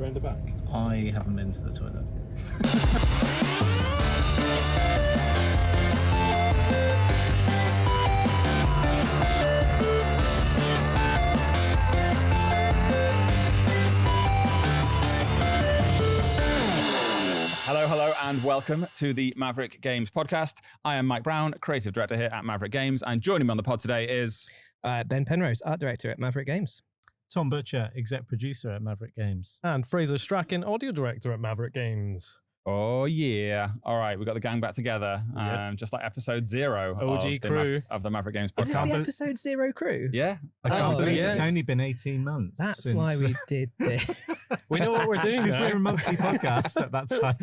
round the back? I haven't been to the toilet. Hello, and welcome to the Maverick Games podcast. I am Mike Brown, creative director here at Maverick Games, and joining me on the pod today is... Ben Penrose, art director at Maverick Games. Tom Butcher, exec producer at Maverick Games. And Fraser Strachan, audio director at Maverick Games. Oh, yeah. All right, we got the gang back together, just like episode 0 OG crew of the Maverick Games podcast. Is this the episode 0 crew? Yeah. I can't believe yes. it's only been 18 months. That's since, why we did this. We know what we're doing because now. we're a monthly podcast at that time.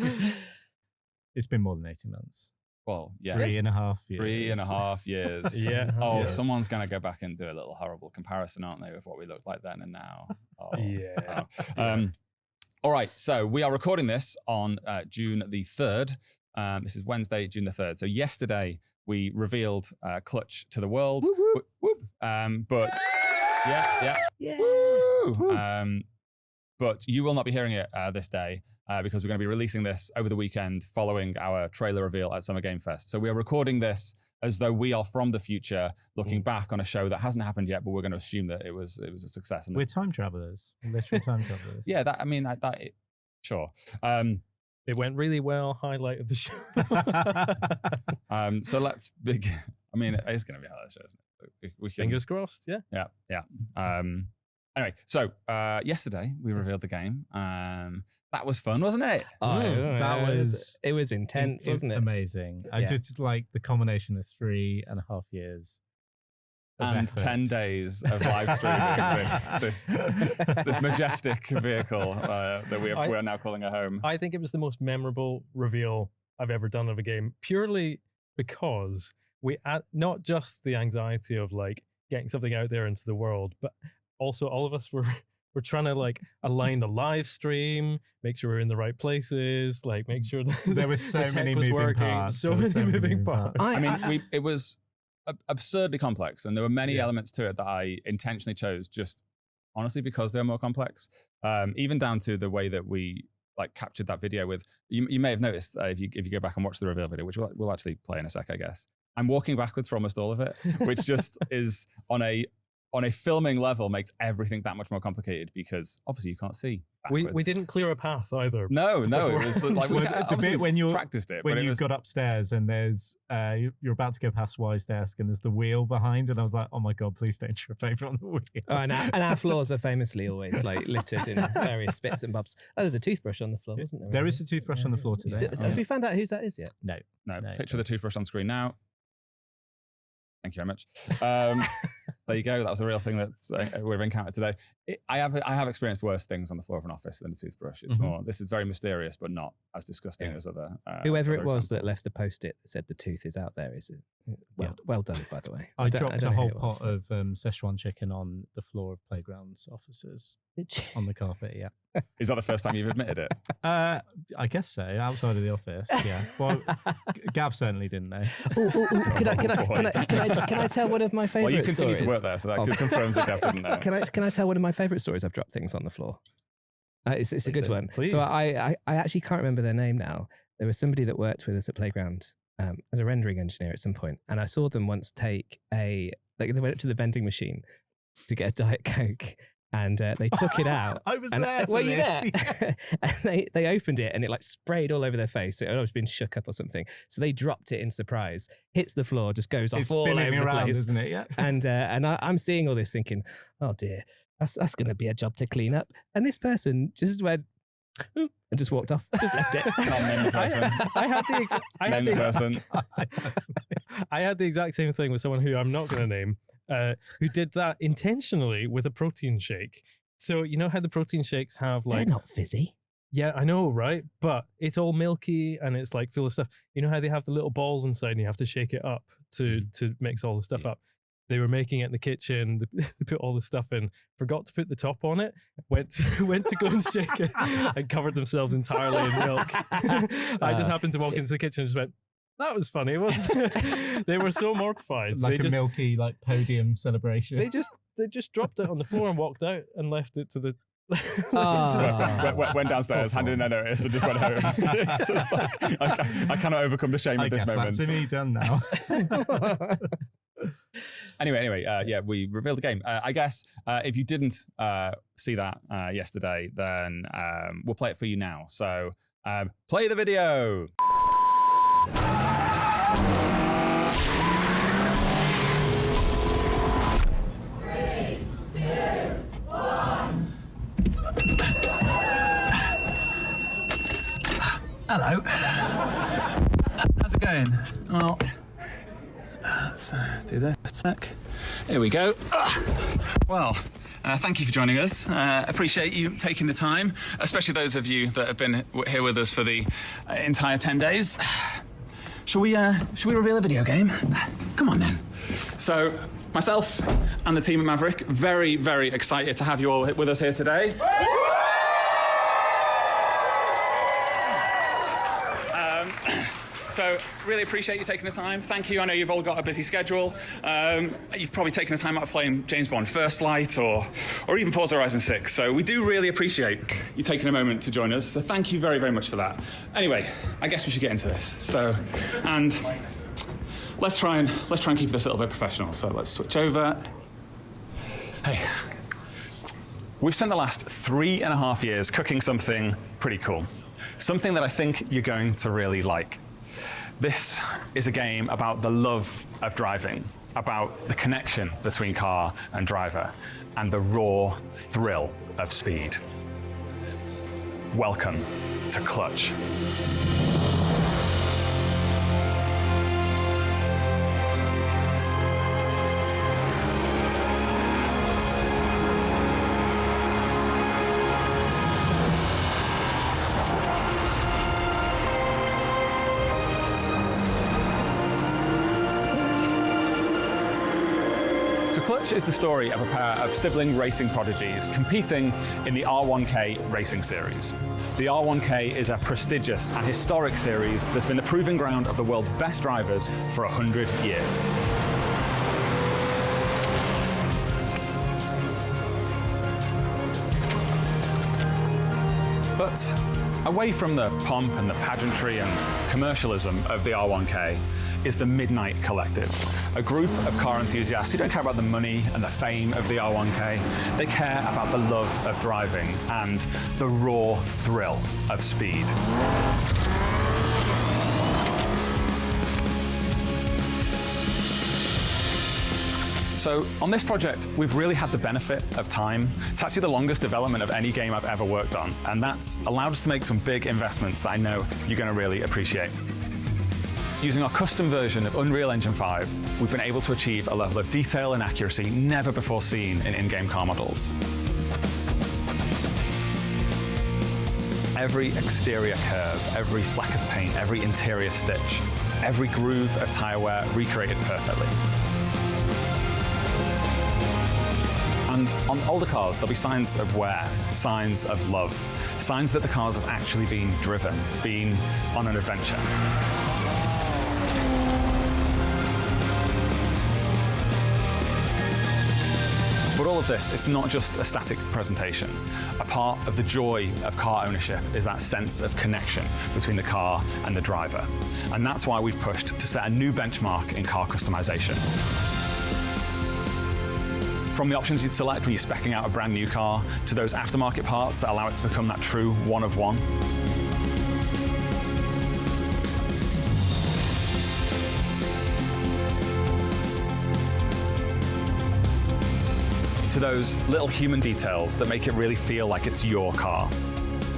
It's been more than 18 months. Well, yeah. 3.5 years. 3.5 years. Yeah. Oh, Yes. someone's going to go back and do a little horrible comparison, aren't they, with what we looked like then and now. Oh, Yeah. oh. All right, so we are recording this on June the 3rd. This is Wednesday, June the 3rd. So yesterday we revealed Clutch to the world. Whoop, whoop. But yeah. Woo! But you will not be hearing it this day because we're going to be releasing this over the weekend following our trailer reveal at Summer Game Fest. So we are recording this as though we are from the future, looking back on a show that hasn't happened yet, but we're going to assume that it was a success. And We're time travelers, literal time travelers. yeah, sure. It went really well, highlight of the show. So let's begin. I mean, it's going to be a highlight show, isn't it? We can, Fingers crossed, yeah. Yeah. Anyway, so yesterday we revealed the game. That was fun, wasn't it? It was intense, wasn't it? Amazing. I Yeah. just like the combination of 3.5 years. of And effort. 10 days of live streaming this majestic vehicle that we are now calling a home. I think it was the most memorable reveal I've ever done of a game, purely because we had not just the anxiety of like getting something out there into the world, but also all of us were trying to like align the live stream, make sure we're in the right places, like make sure that There were so the tech many was moving working, parts. so There were many moving parts. I mean, it was absurdly complex, and there were many Yeah. elements to it that I intentionally chose just honestly because they're more complex. Even down to the way that we like captured that video with. You may have noticed if you go back and watch the reveal video, which we'll actually play in a sec, I guess. I'm walking backwards for almost all of it, which just is on a filming level makes everything that much more complicated because obviously you can't see. We backwards. didn't clear a path either. No, it was like we The bit when you practiced it. when but it you was, got upstairs and there's you're about to go past Y's desk and there's the wheel behind, and I was like, oh my god, please don't trip over on the wheel. Oh, and our floors are famously always like littered in various bits and bobs. Oh, there's a toothbrush on the floor, wasn't there? There is a toothbrush on the floor today. Have we found out whose that is yet? No. picture of the toothbrush on screen now. Thank you very much. There you go. That was a real thing that we've encountered today. I have experienced worse things on the floor of an office than a toothbrush. It's more. This is very mysterious, but not as disgusting as other. Whoever other it was that examples. left the post-it that said the tooth is out there is well done, by the way. I don't dropped know a who whole it was. pot of Szechuan chicken on the floor of playgrounds officers on the carpet. Yeah, Is that the first time you've admitted it? I guess so. Outside of the office, yeah. Well, Gav certainly didn't know. Can I tell one of my favourite Well, you continue stories? to work there, so that confirms that Gav didn't know. Can I tell one of my favourite stories? I've dropped things on the floor. It's a good do. one. Please. So I actually can't remember their name now. There was somebody that worked with us at Playground as a rendering engineer at some point, and I saw them once take they went up to the vending machine to get a Diet Coke, and they took it out. I was And there. For were you this. there? And they opened it and it like sprayed all over their face. It had always been shook up or something. So they dropped it in surprise, hits the floor, just goes It's off all spinning over the around, place. isn't it? Yeah. And I'm seeing all this thinking, oh dear, that's going to be a job to clean up. And this person just went, "Ooh," and just walked off, just left it. Can't name the person. I had Name the person. I had the exact same thing with someone who I'm not going to name, who did that intentionally with a protein shake. So you know how the protein shakes have They're like, not fizzy. yeah, I know, right? But it's all milky and it's like full of stuff. You know how they have the little balls inside and you have to shake it up to mix all the stuff up. They were making it in the kitchen. They put all the stuff in, forgot to put the top on it, went to go and shake it and covered themselves entirely in milk. I just happened to walk into the kitchen and just went, that was funny, wasn't it? They were so mortified. Like they a milky podium celebration. They just dropped it on the floor and walked out and left it to the went downstairs, handed in their notice, and just went home. It's just like, I cannot overcome the shame of this moment. That's me done now. Anyway, yeah, we revealed the game. I guess if you didn't see that yesterday, then we'll play it for you now. So play the video. Hello. How's it going? Well, let's do this a sec. Here we go. Well, thank you for joining us. Appreciate you taking the time, especially those of you that have been here with us for the entire 10 days. Shall we reveal a video game? Come on then. So, myself and the team at Maverick, very, very excited to have you all with us here today. So, really appreciate you taking the time. Thank you. I know you've all got a busy schedule. You've probably taken the time out of playing James Bond First Light or even Forza Horizon 6. So we do really appreciate you taking a moment to join us. So thank you very, very much for that. Anyway, I guess we should get into this. So, and let's try and keep this a little bit professional. So let's switch over. Hey, we've spent the last 3.5 years cooking something pretty cool. Something that I think you're going to really like. This is a game about the love of driving, about the connection between car and driver, and the raw thrill of speed. Welcome to Clutch. Clutch is the story of a pair of sibling racing prodigies competing in the R1K racing series. The R1K is a prestigious and historic series that's been the proving ground of the world's best drivers for 100 years. But away from the pomp and the pageantry and commercialism of the R1K is the Midnight Collective, a group of car enthusiasts who don't care about the money and the fame of the R1K. They care about the love of driving and the raw thrill of speed. So on this project, we've really had the benefit of time. It's actually the longest development of any game I've ever worked on, and that's allowed us to make some big investments that I know you're going to really appreciate. Using our custom version of Unreal Engine 5, we've been able to achieve a level of detail and accuracy never before seen in in-game car models. Every exterior curve, every fleck of paint, every interior stitch, every groove of tyre wear recreated perfectly. And on older cars, there'll be signs of wear, signs of love, signs that the cars have actually been driven, been on an adventure. But all of this, it's not just a static presentation. A part of the joy of car ownership is that sense of connection between the car and the driver. And that's why we've pushed to set a new benchmark in car customization. From the options you'd select when you're speccing out a brand new car, to those aftermarket parts that allow it to become that true one of one. To those little human details that make it really feel like it's your car.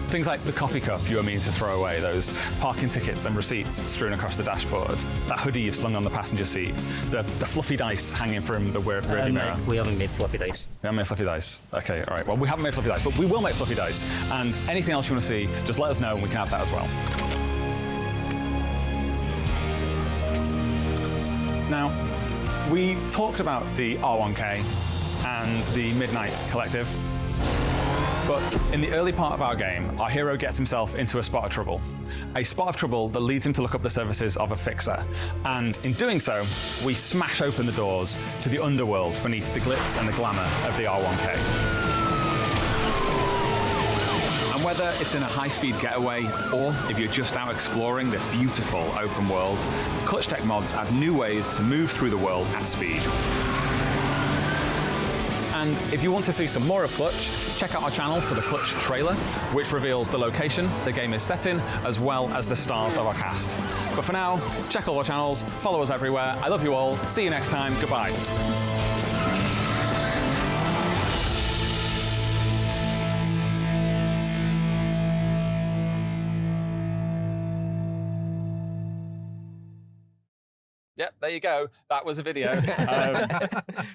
Things like the coffee cup you were meaning to throw away, those parking tickets and receipts strewn across the dashboard, that hoodie you've slung on the passenger seat, the fluffy dice hanging from the rearview mirror. We haven't made fluffy dice. We haven't made fluffy dice. Okay, all right. Well, we haven't made fluffy dice, but we will make fluffy dice. And anything else you want to see, just let us know and we can add that as well. Now, we talked about the R1K and the Midnight Collective. But in the early part of our game, our hero gets himself into a spot of trouble. A spot of trouble that leads him to look up the services of a fixer. And in doing so, we smash open the doors to the underworld beneath the glitz and the glamour of the R1K. And whether it's in a high-speed getaway or if you're just out exploring this beautiful open world, Clutch Tech mods add new ways to move through the world at speed. And if you want to see some more of Clutch, check out our channel for the Clutch trailer, which reveals the location the game is set in, as well as the stars of our cast. But for now, check all our channels, follow us everywhere. I love you all. See you next time. Goodbye. Yep, there you go. That was a video.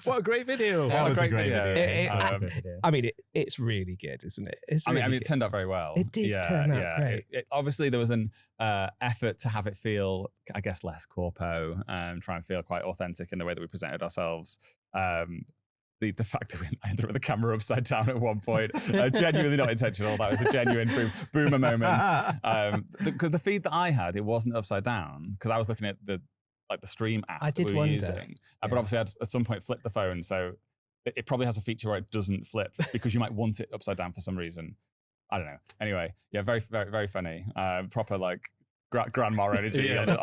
What a great video! That was a great video. I mean, it's really good, isn't it? It's I mean, really it turned out very well. It did turn out great. Obviously, there was an effort to have it feel, I guess, less corpo, try and feel quite authentic in the way that we presented ourselves. The fact that I threw the camera upside down at one point, genuinely not intentional. That was a genuine boomer moment. The feed that I had, it wasn't upside down because I was looking at the stream app I did that we were wonder. using. But obviously I'd at some point flipped the phone, so it probably has a feature where it doesn't flip because you might want it upside down for some reason. I don't know. Anyway, yeah, very, very, very funny. Proper like grandma energy. Yeah.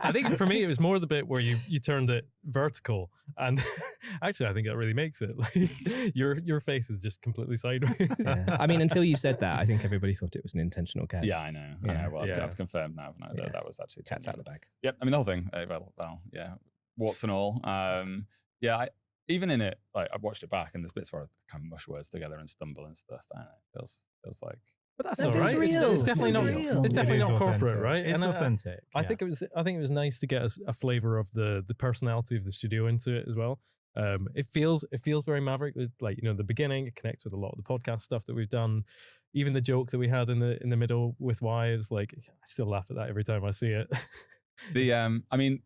I think for me it was more the bit where you turned it vertical, and actually I think that really makes it. Like, your face is just completely sideways. Yeah. I mean, until you said that, I think everybody thought it was an intentional gag. Yeah, I know. I know. Well, I've confirmed now that that was actually Cat's out of the bag. Yep. I mean, the whole thing. Well, yeah, warts and all. Even in it, like I've watched it back, and there's bits where I kind of mush words together and stumble and stuff. I don't know. Feels like. But that's That all feels right. real. It's definitely not. It's real. It's definitely It is not corporate, authentic. right? It's And authentic. I think it was nice to get a flavor of the personality of the studio into it as well. It feels very Maverick. Like, the beginning, it connects with a lot of the podcast stuff that we've done. Even the joke that we had in the middle with Y is like, I still laugh at that every time I see it. I mean,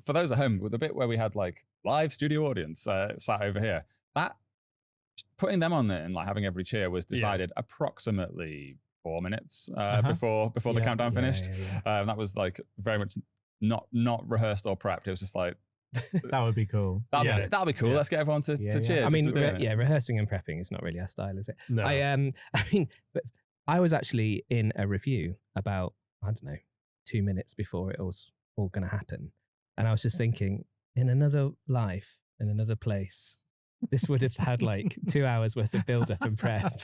for those at home, with the bit where we had like live studio audience sat over here, that putting them on there and like having every cheer was decided approximately 4 minutes before the countdown finished. That was like very much not rehearsed or prepped. It was just like, that would be cool. That'll be cool. Yeah. Let's get everyone to cheer. I mean, rehearsing and prepping is not really our style, is it? No. But I was actually in a review about, I don't know, 2 minutes before it was all going to happen. And I was just thinking, in another life, in another place, this would have had like 2 hours worth of build up and prep.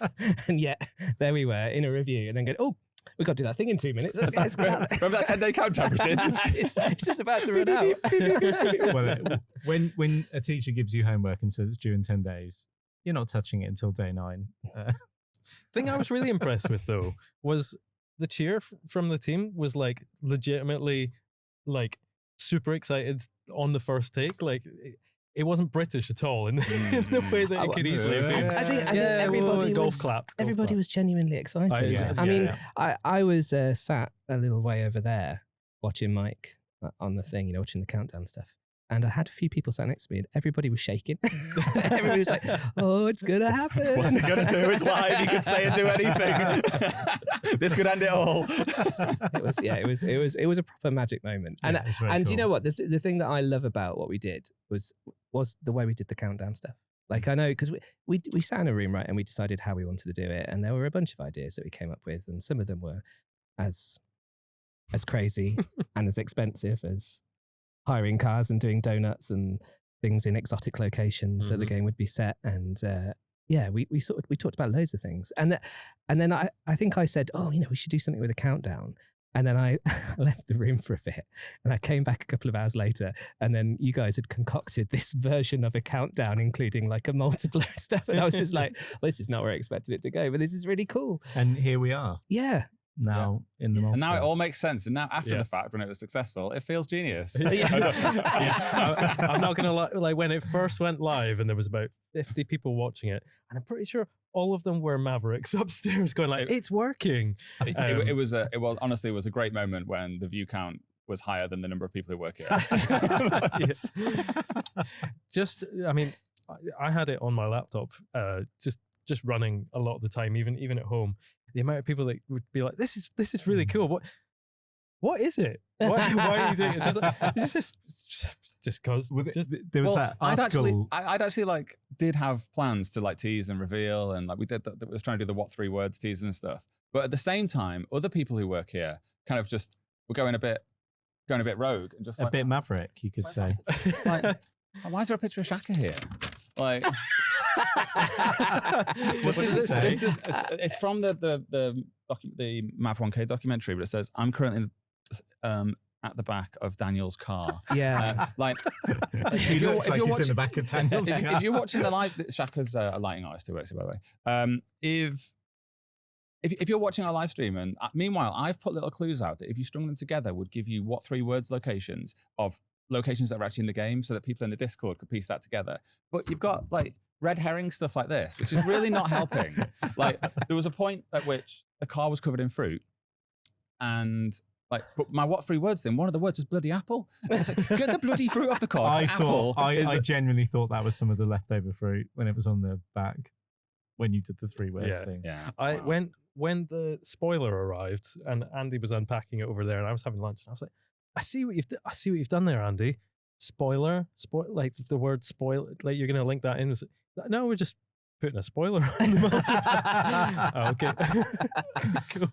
And yet there we were in a review and then going, oh, we've got to do that thing in 2 minutes. Let's get out. Remember that 10-day countdown we did? It's just about to run out. Well, when a teacher gives you homework and says it's due in 10 days, you're not touching it until day 9. Thing I was really impressed with though was the cheer from the team was like legitimately like super excited on the first take. Like it wasn't British at all in the way that it could easily have been. I think everybody golf was, clap. Everybody was genuinely excited. I mean, I was sat a little way over there watching Mike on the thing, watching the countdown stuff. And I had a few people sat next to me and everybody was shaking. Everybody was like, oh, it's going to happen. What's it going to do? It's live. You can say and do anything. This could end it all. It was a proper magic moment. And cool. You know what? The thing that I love about what we did was the way we did the countdown stuff. Like, I know, because we sat in a room, right, and we decided how we wanted to do it. And there were a bunch of ideas that we came up with. And some of them were as crazy and as expensive as hiring cars and doing donuts and things in exotic locations so the game would be set. And we talked about loads of things. And then I think I said, oh, we should do something with a countdown. And then I left the room for a bit and I came back a couple of hours later and then you guys had concocted this version of a countdown, including like a multiplier stuff. And I was just like, well, this is not where I expected it to go, but this is really cool. And here we are. Yeah. Now in the multiplayer. And now it all makes sense. And now after the fact, when it was successful, it feels genius. I'm not going to lie. Like when it first went live and there was about 50 people watching it, and I'm pretty sure all of them were Mavericks upstairs going like, it's working. It was honestly, it was a great moment when the view count was higher than the number of people who work here. Yes. I had it on my laptop, just running a lot of the time, even at home. The amount of people that would be like, "This is really cool. What is it?" Why are you doing it? Just cause. There was that article. I'd actually like did have plans to like tease and reveal, and like we did that. We was trying to do the what 3 words tease and stuff. But at the same time, other people who work here kind of just were going a bit rogue and just A bit Maverick, you could say. Like, why is there a picture of Shaka here? Like, What does it say? it's from the Mav 1K documentary, but it says, "I'm currently at the back of Daniel's car." Yeah. He looks like he's in the back of Daniel's car. if you're watching the live, Shaka's a lighting artist who works here, by the way. If you're watching our live stream, and meanwhile, I've put little clues out that if you strung them together would give you what 3 words locations of locations that are actually in the game, so that people in the Discord could piece that together. But you've got like red herring stuff like this, which is really not helping. Like there was a point at which the car was covered in fruit, and like, but my what 3 words thing, one of the words was bloody apple. And it's like, get the bloody fruit off the car. I genuinely thought that was some of the leftover fruit when it was on the back. When you did the 3 words thing. Yeah. When the spoiler arrived and Andy was unpacking it over there, and I was having lunch, and I was like, I see what you've done there, Andy. Spoiler, like the word spoil, like you're gonna link that in. No, we're just putting a spoiler on the multiplayer. Oh, okay. Cool.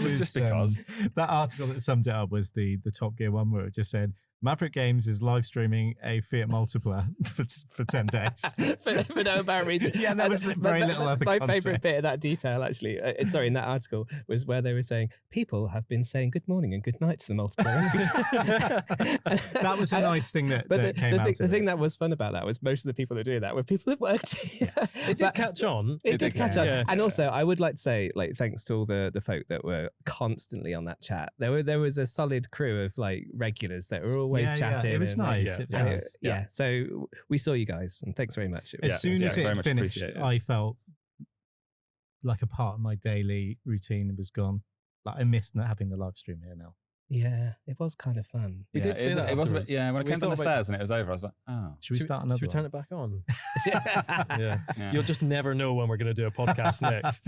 Just because that article that summed it up was the Top Gear one where it just said Maverick Games is live streaming a Fiat multiplier for 10 days for no apparent reason. Yeah, there was very little other My context. favourite bit of that detail, actually, sorry, in that article, was where they were saying people have been saying good morning and good night to the multiplier. That was a nice thing that came out. The thing that was fun about that was most of the people that do that were people that worked here. It did catch on. It did catch on. Yeah. And also, I would like to say, like, thanks to all the folk that were constantly on that chat. There was a solid crew of like regulars that were always chatting. It was and, nice. It was nice. Yeah. So we saw you guys, and thanks very much. As soon as very it much finished, appreciate it. I felt like a part of my daily routine was gone. Like I missed not having the live stream here now. Yeah, it was kind of fun. We did say that It was a bit, afterwards. when I We came down the thought about stairs and it was over, I was like, oh. Should we start another Should we turn one? it back on? Yeah. Yeah. You'll just never know when we're going to do a podcast next.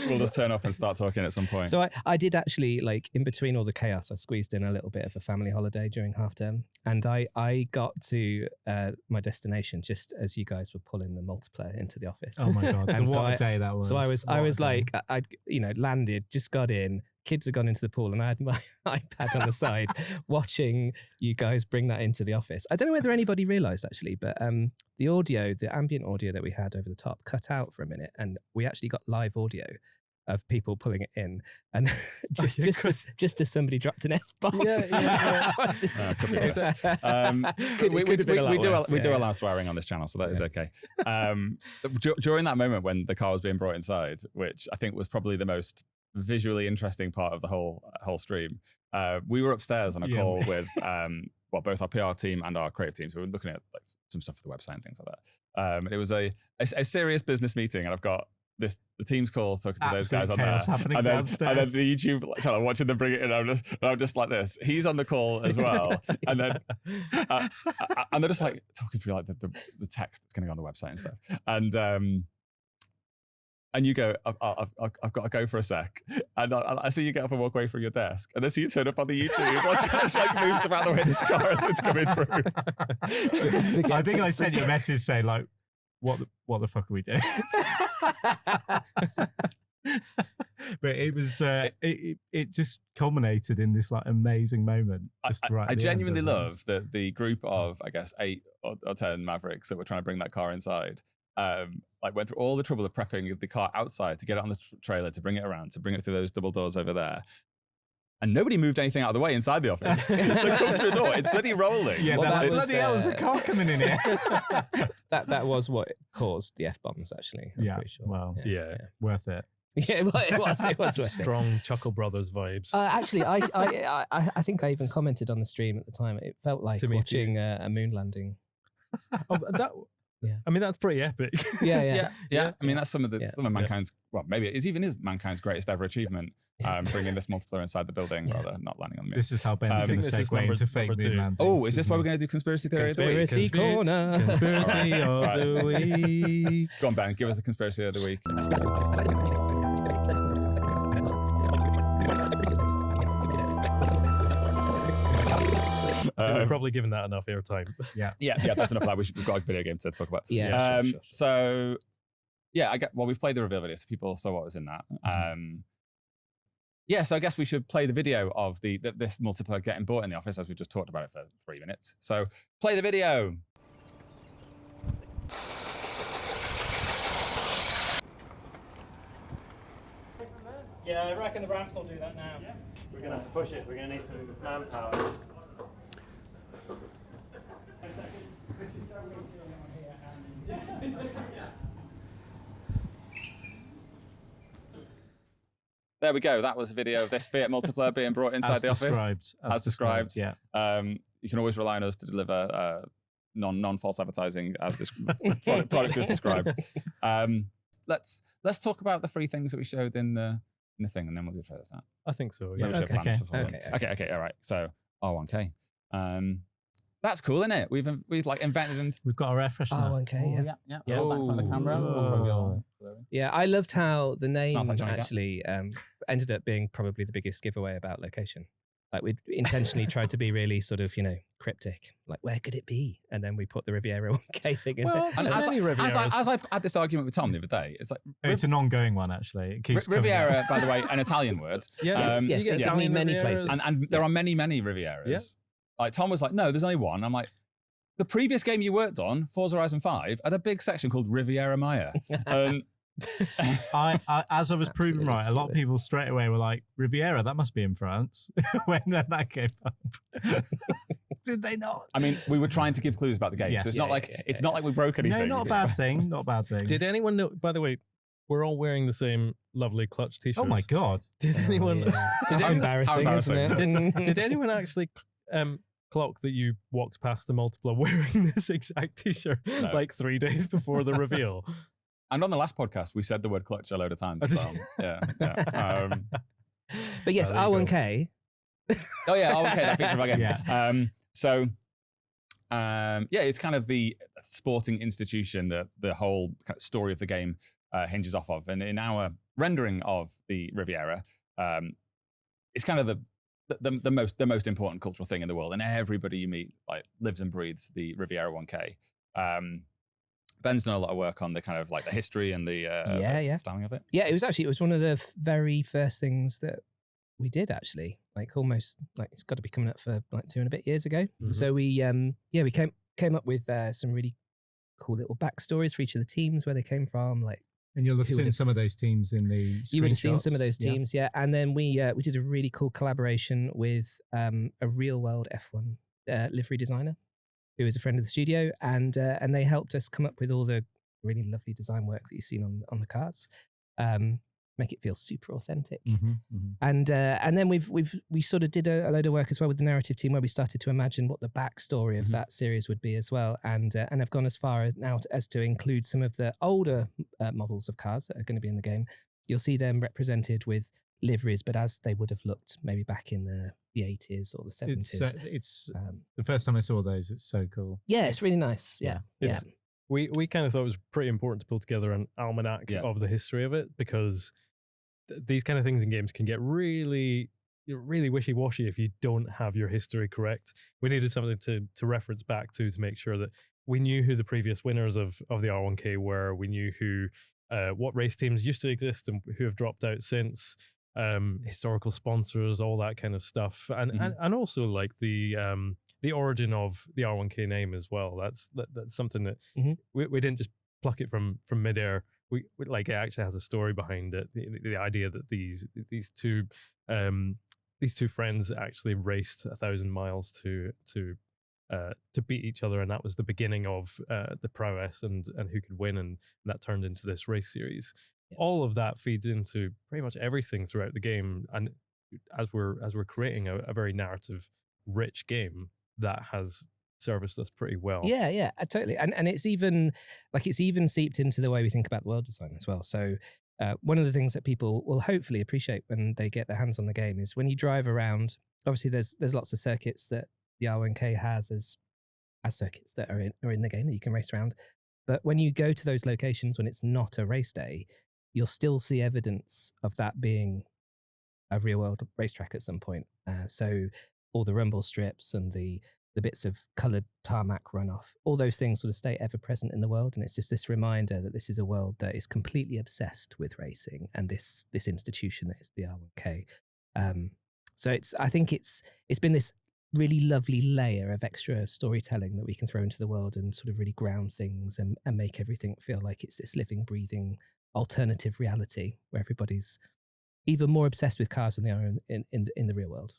We'll just turn off and start talking at some point. So I did actually, like, in between all the chaos, I squeezed in a little bit of a family holiday during half term, and I got to my destination just as you guys were pulling the multiplayer into the office. Oh my god! And What a day that was. So I What a was day. like, I'd landed, just got in. Kids had gone into the pool, and I had my iPad on the side watching you guys bring that into the office. I don't know whether anybody realised actually, but the ambient audio that we had over the top cut out for a minute, and we actually got live audio of people pulling it in, and just as somebody dropped an F-bomb. Could be worse. We do allow swearing on this channel, so that is okay. During that moment when the car was being brought inside, which I think was probably the most visually interesting part of the whole stream, we were upstairs on a call with both our PR team and our creative team. So we were looking at like some stuff for the website and things like that. And it was a serious business meeting, and I've got the team's call talking to those guys on there, and then the YouTube channel watching them bring it in. I'm just like this. He's on the call as well, and then and they're just like talking through like the text that's going to go on the website and stuff, and you go, I've got to go for a sec. And I see you get up and walk away from your desk. And then see you turn up on the YouTube. Watch like moves about the way this car as it's coming through. I think I sent you a message saying like, what the fuck are we doing? But it was it just culminated in this like amazing moment. I genuinely love the group of, I guess, 8 or 10 Mavericks that were trying to bring that car inside. Like went through all the trouble of prepping the car outside to get it on the trailer, to bring it around, to bring it through those double doors over there. And nobody moved anything out of the way inside the office. So come through the door, it's bloody rolling. Yeah, bloody hell, there's a car coming in here. that was what caused the F-bombs, actually. I'm pretty sure. Well, Yeah. worth it. Yeah, it was worth it. Strong Chuckle Brothers vibes. Actually, I think I even commented on the stream at the time. It felt like watching a moon landing. Yeah, I mean that's pretty epic. Yeah. I mean that's some of mankind's. Well, maybe it even is mankind's greatest ever achievement. Bringing this multiplayer inside the building rather than not landing on the moon. This is how Ben's going to segue into fake moon landings. Oh, is this why we're going to do conspiracy theory of the week? Conspiracy corner. Conspiracy of the week. Go on, Ben. Give us a conspiracy of the week. We've probably given that enough airtime. yeah, that's enough of that. We've got a video game to talk about. Yeah, sure. So, yeah, we've played the reveal video, so people saw what was in that. Yeah, so I guess we should play the video of this multiplayer getting bought in the office, as we just talked about it for 3 minutes. So, play the video. Yeah, I reckon the ramps will do that now. Yeah. We're going to have to push it. We're going to need some manpower. There we go. That was a video of this Fiat multiplayer being brought inside the office. As described. Yeah. You can always rely on us to deliver non-false advertising as product is described. Let's talk about the 3 things that we showed in the thing, and then we'll do try this out. I think so. Yeah, Yeah. Okay. All right. So R1K. That's cool, isn't it? We've like invented and We've got a refresh now. okay, yeah. Hold that in front of the camera. Oh. yeah. I loved how the name Smells like Johnny Depp. actually ended up being probably the biggest giveaway about location. Like we intentionally tried to be really sort of, cryptic. Like, where could it be? And then we put the Riviera 1K thing in Well, there. And there's many Rivieras. as I've had this argument with Tom the other day, it's like It's an ongoing one, actually. It keeps coming up. Riviera, by the way, an Italian word. Yeah, yes, you get it can mean many Rivieras. places. And there are many Rivieras. Yeah. Like Tom was like, no, there's only one. I'm like, the previous game you worked on, Forza Horizon 5, had a big section called Riviera Maya. As I was proven Absolutely right, a lot of stupid. people straight away were like, Riviera, that must be in France. When that came up. Did they not? I mean, we were trying to give clues about the game. Yes. So it's Yeah, not like it's not like we broke anything. No, not a bad thing. Not a bad thing. Did anyone know? By the way, we're all wearing the same lovely clutch t-shirts. Oh my God. Did anyone? That's Did, anyone embarrassing, isn't it? did anyone actually clock that you walked past the multiple wearing this exact t-shirt No. like 3 days before the reveal? And on the last podcast, we said the word clutch a load of times as well. Yeah. But yes, There you go. R1K. Oh yeah, okay, that feature again. Yeah. It's kind of the sporting institution that the whole kind of story of the game hinges off of. And in our rendering of the Riviera, it's kind of the most important cultural thing in the world, and everybody you meet like lives and breathes the Riviera 1K. Ben's done a lot of work on the kind of like the history and the styling of it. Yeah, it was one of the very first things that we did actually. Like almost like it's got to be coming up for like 2 and a bit years ago. Mhm. So we came up with some really cool little backstories for each of the teams, where they came from. Like And you'll have Who seen would've- some of those teams in the you would have seen some of screenshots. those Yeah. teams, yeah. And then we did a really cool collaboration with a real world F1 livery designer who is a friend of the studio, and they helped us come up with all the really lovely design work that you've seen on the cars. Make it feel super authentic. Mhm, mhm. And then we sort of did a load of work as well with the narrative team, where we started to imagine what the backstory of Mhm. that series would be as well, and have gone as far now as to include some of the older models of cars that are going to be in the game. You'll see them represented with liveries, but as they would have looked maybe back in the 80s or the 70s. It's the first time I saw those. It's so cool. Yeah, it's really nice. Yeah, It's- We kind of thought it was pretty important to pull together an almanac Yeah. of the history of it, because these kind of things in games can get really wishy-washy if you don't have your history correct. We needed something to reference back to make sure that we knew who the previous winners of the R1K were. We knew what race teams used to exist and who have dropped out since, historical sponsors, all that kind of stuff, and also like the origin of the R1K name as well. That's something that we didn't just pluck it from midair. We like, it actually has a story behind it. The idea that these two friends actually raced 1,000 miles to beat each other, and that was the beginning of the prowess and who could win, and that turned into this race series. All of that feeds into pretty much everything throughout the game, and as we're creating a very narrative rich game, that has serviced us pretty well. Yeah, totally. And it's even seeped into the way we think about the world design as well. So one of the things that people will hopefully appreciate when they get their hands on the game is when you drive around. Obviously, there's lots of circuits that the R1K has as circuits that are in the game that you can race around. But when you go to those locations when it's not a race day, you'll still see evidence of that being a real world racetrack at some point. So all the rumble strips and the the bits of coloured tarmac runoff, all those things sort of stay ever present in the world. And it's just this reminder that this is a world that is completely obsessed with racing and this institution that is the R1K. So I think it's been this really lovely layer of extra storytelling that we can throw into the world and sort of really ground things and make everything feel like it's this living, breathing alternative reality where everybody's even more obsessed with cars than they are in the real world.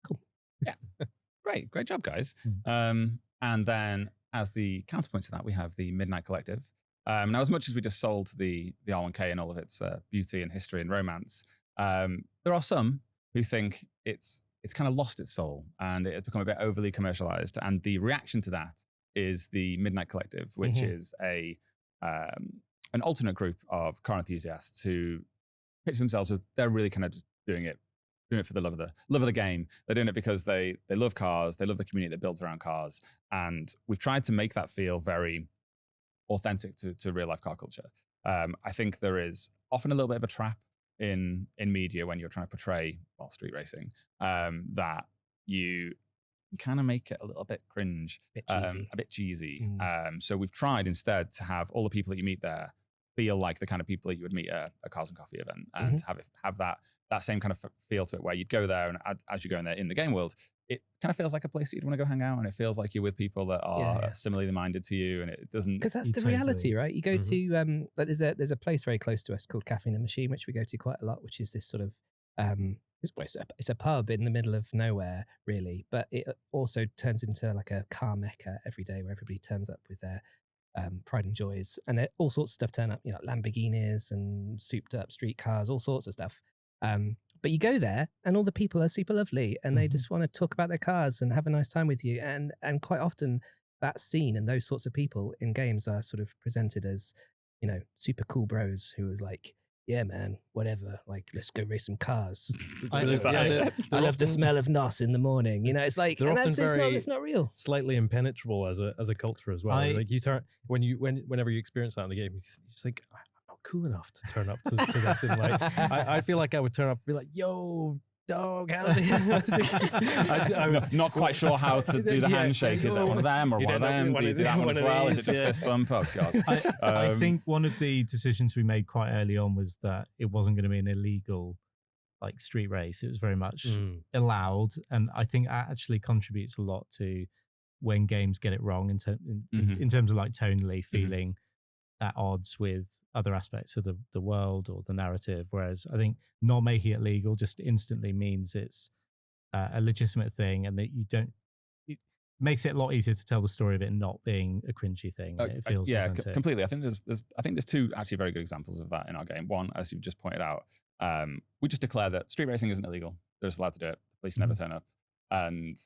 Cool. Yeah. Great job, guys. And then as the counterpoint to that, we have the Midnight Collective. Now, as much as we just sold the R1K and all of its beauty and history and romance, there are some who think it's kind of lost its soul and it has become a bit overly commercialized. And the reaction to that is the Midnight Collective, which is an alternate group of car enthusiasts who pitch themselves as they're really kind of just doing it for the love of the game. They're doing it because they love cars, they love the community that builds around cars, and we've tried to make that feel very authentic to real life car culture. I think there is often a little bit of a trap in media when you're trying to portray street racing, that you kind of make it a little bit cringe, a bit cheesy. So we've tried instead to have all the people that you meet there feel like the kind of people that you would meet at a Cars and Coffee event, and have that same kind of feel to it, where you'd go there and as you go in there in the game world, it kind of feels like a place that you'd want to go hang out, and it feels like you're with people that are similarly minded to you, and it doesn't, because that's the reality, right? You go to like there's a place very close to us called Cafe in the Machine, which we go to quite a lot, which is this sort of it's a pub in the middle of nowhere, really, but it also turns into like a car mecca every day where everybody turns up with their pride and joys, and there all sorts of stuff turn up, Lamborghinis and souped up street cars, all sorts of stuff. But you go there and all the people are super lovely and they just want to talk about their cars and have a nice time with you. And quite often that scene and those sorts of people in games are sort of presented as, super cool bros who are like, yeah, man, whatever, like, let's go race some cars. I love the smell of NOS in the morning. It's like, and it's not real. Slightly impenetrable as a culture as well. Like you turn whenever you experience that in the game, you just think, I'm not cool enough to turn up to this. And like, I feel like I would turn up and be like, yo, dog, how's it? I'm not quite sure how to do the handshake. Is that one of them or one of them? Do you do that one as well? Is it just fist bump? Oh God! I think one of the decisions we made quite early on was that it wasn't going to be an illegal like street race. It was very much allowed, and I think that actually contributes a lot to when games get it wrong in terms of like tonally feeling at odds with other aspects of the world or the narrative. Whereas I think not making it legal just instantly means it's a legitimate thing, and that it makes it a lot easier to tell the story of it not being a cringy thing. It feels authentic. Completely. I think there's two actually very good examples of that in our game. One, as you've just pointed out, we just declare that street racing isn't illegal. They're just allowed to do it. The police never turn up, and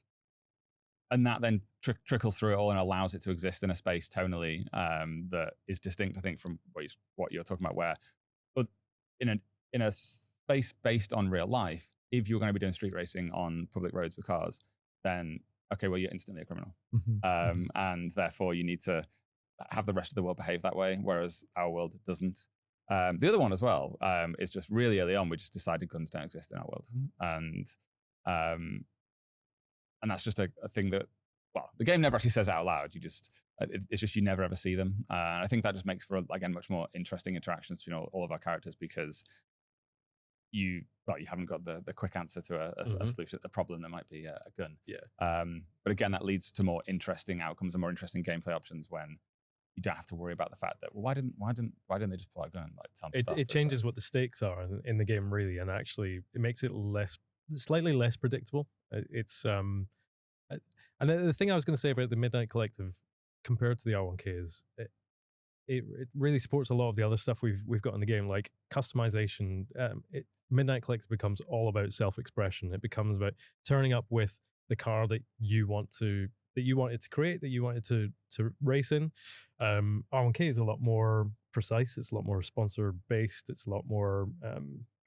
that then trickles through it all and allows it to exist in a space tonally that is distinct, I think, from what you're talking about. Where, but in a space based on real life, if you're going to be doing street racing on public roads with cars, then okay, well, you're instantly a criminal, and therefore you need to have the rest of the world behave that way, whereas our world doesn't. The other one as well is just really early on we just decided guns don't exist in our world, and that's just a thing that, well, the game never actually says it out loud. It's just you never ever see them. And I think that just makes for, again, much more interesting interactions between all of our characters, because you haven't got the quick answer to a solution, a problem that might be a gun. Yeah. But again, that leads to more interesting outcomes and more interesting gameplay options when you don't have to worry about the fact that, well, why didn't they just pull out a gun and like tons of stuff? It changes what the stakes are in the game, really, and actually it makes it slightly less predictable. It's and the thing I was going to say about the Midnight Collective compared to the R1K is it really supports a lot of the other stuff we've got in the game, like customization. Midnight Collective becomes all about self-expression. It becomes about turning up with the car that you wanted to create, that you wanted to race in. R1K is a lot more precise. It's a lot more sponsor based. It's a lot more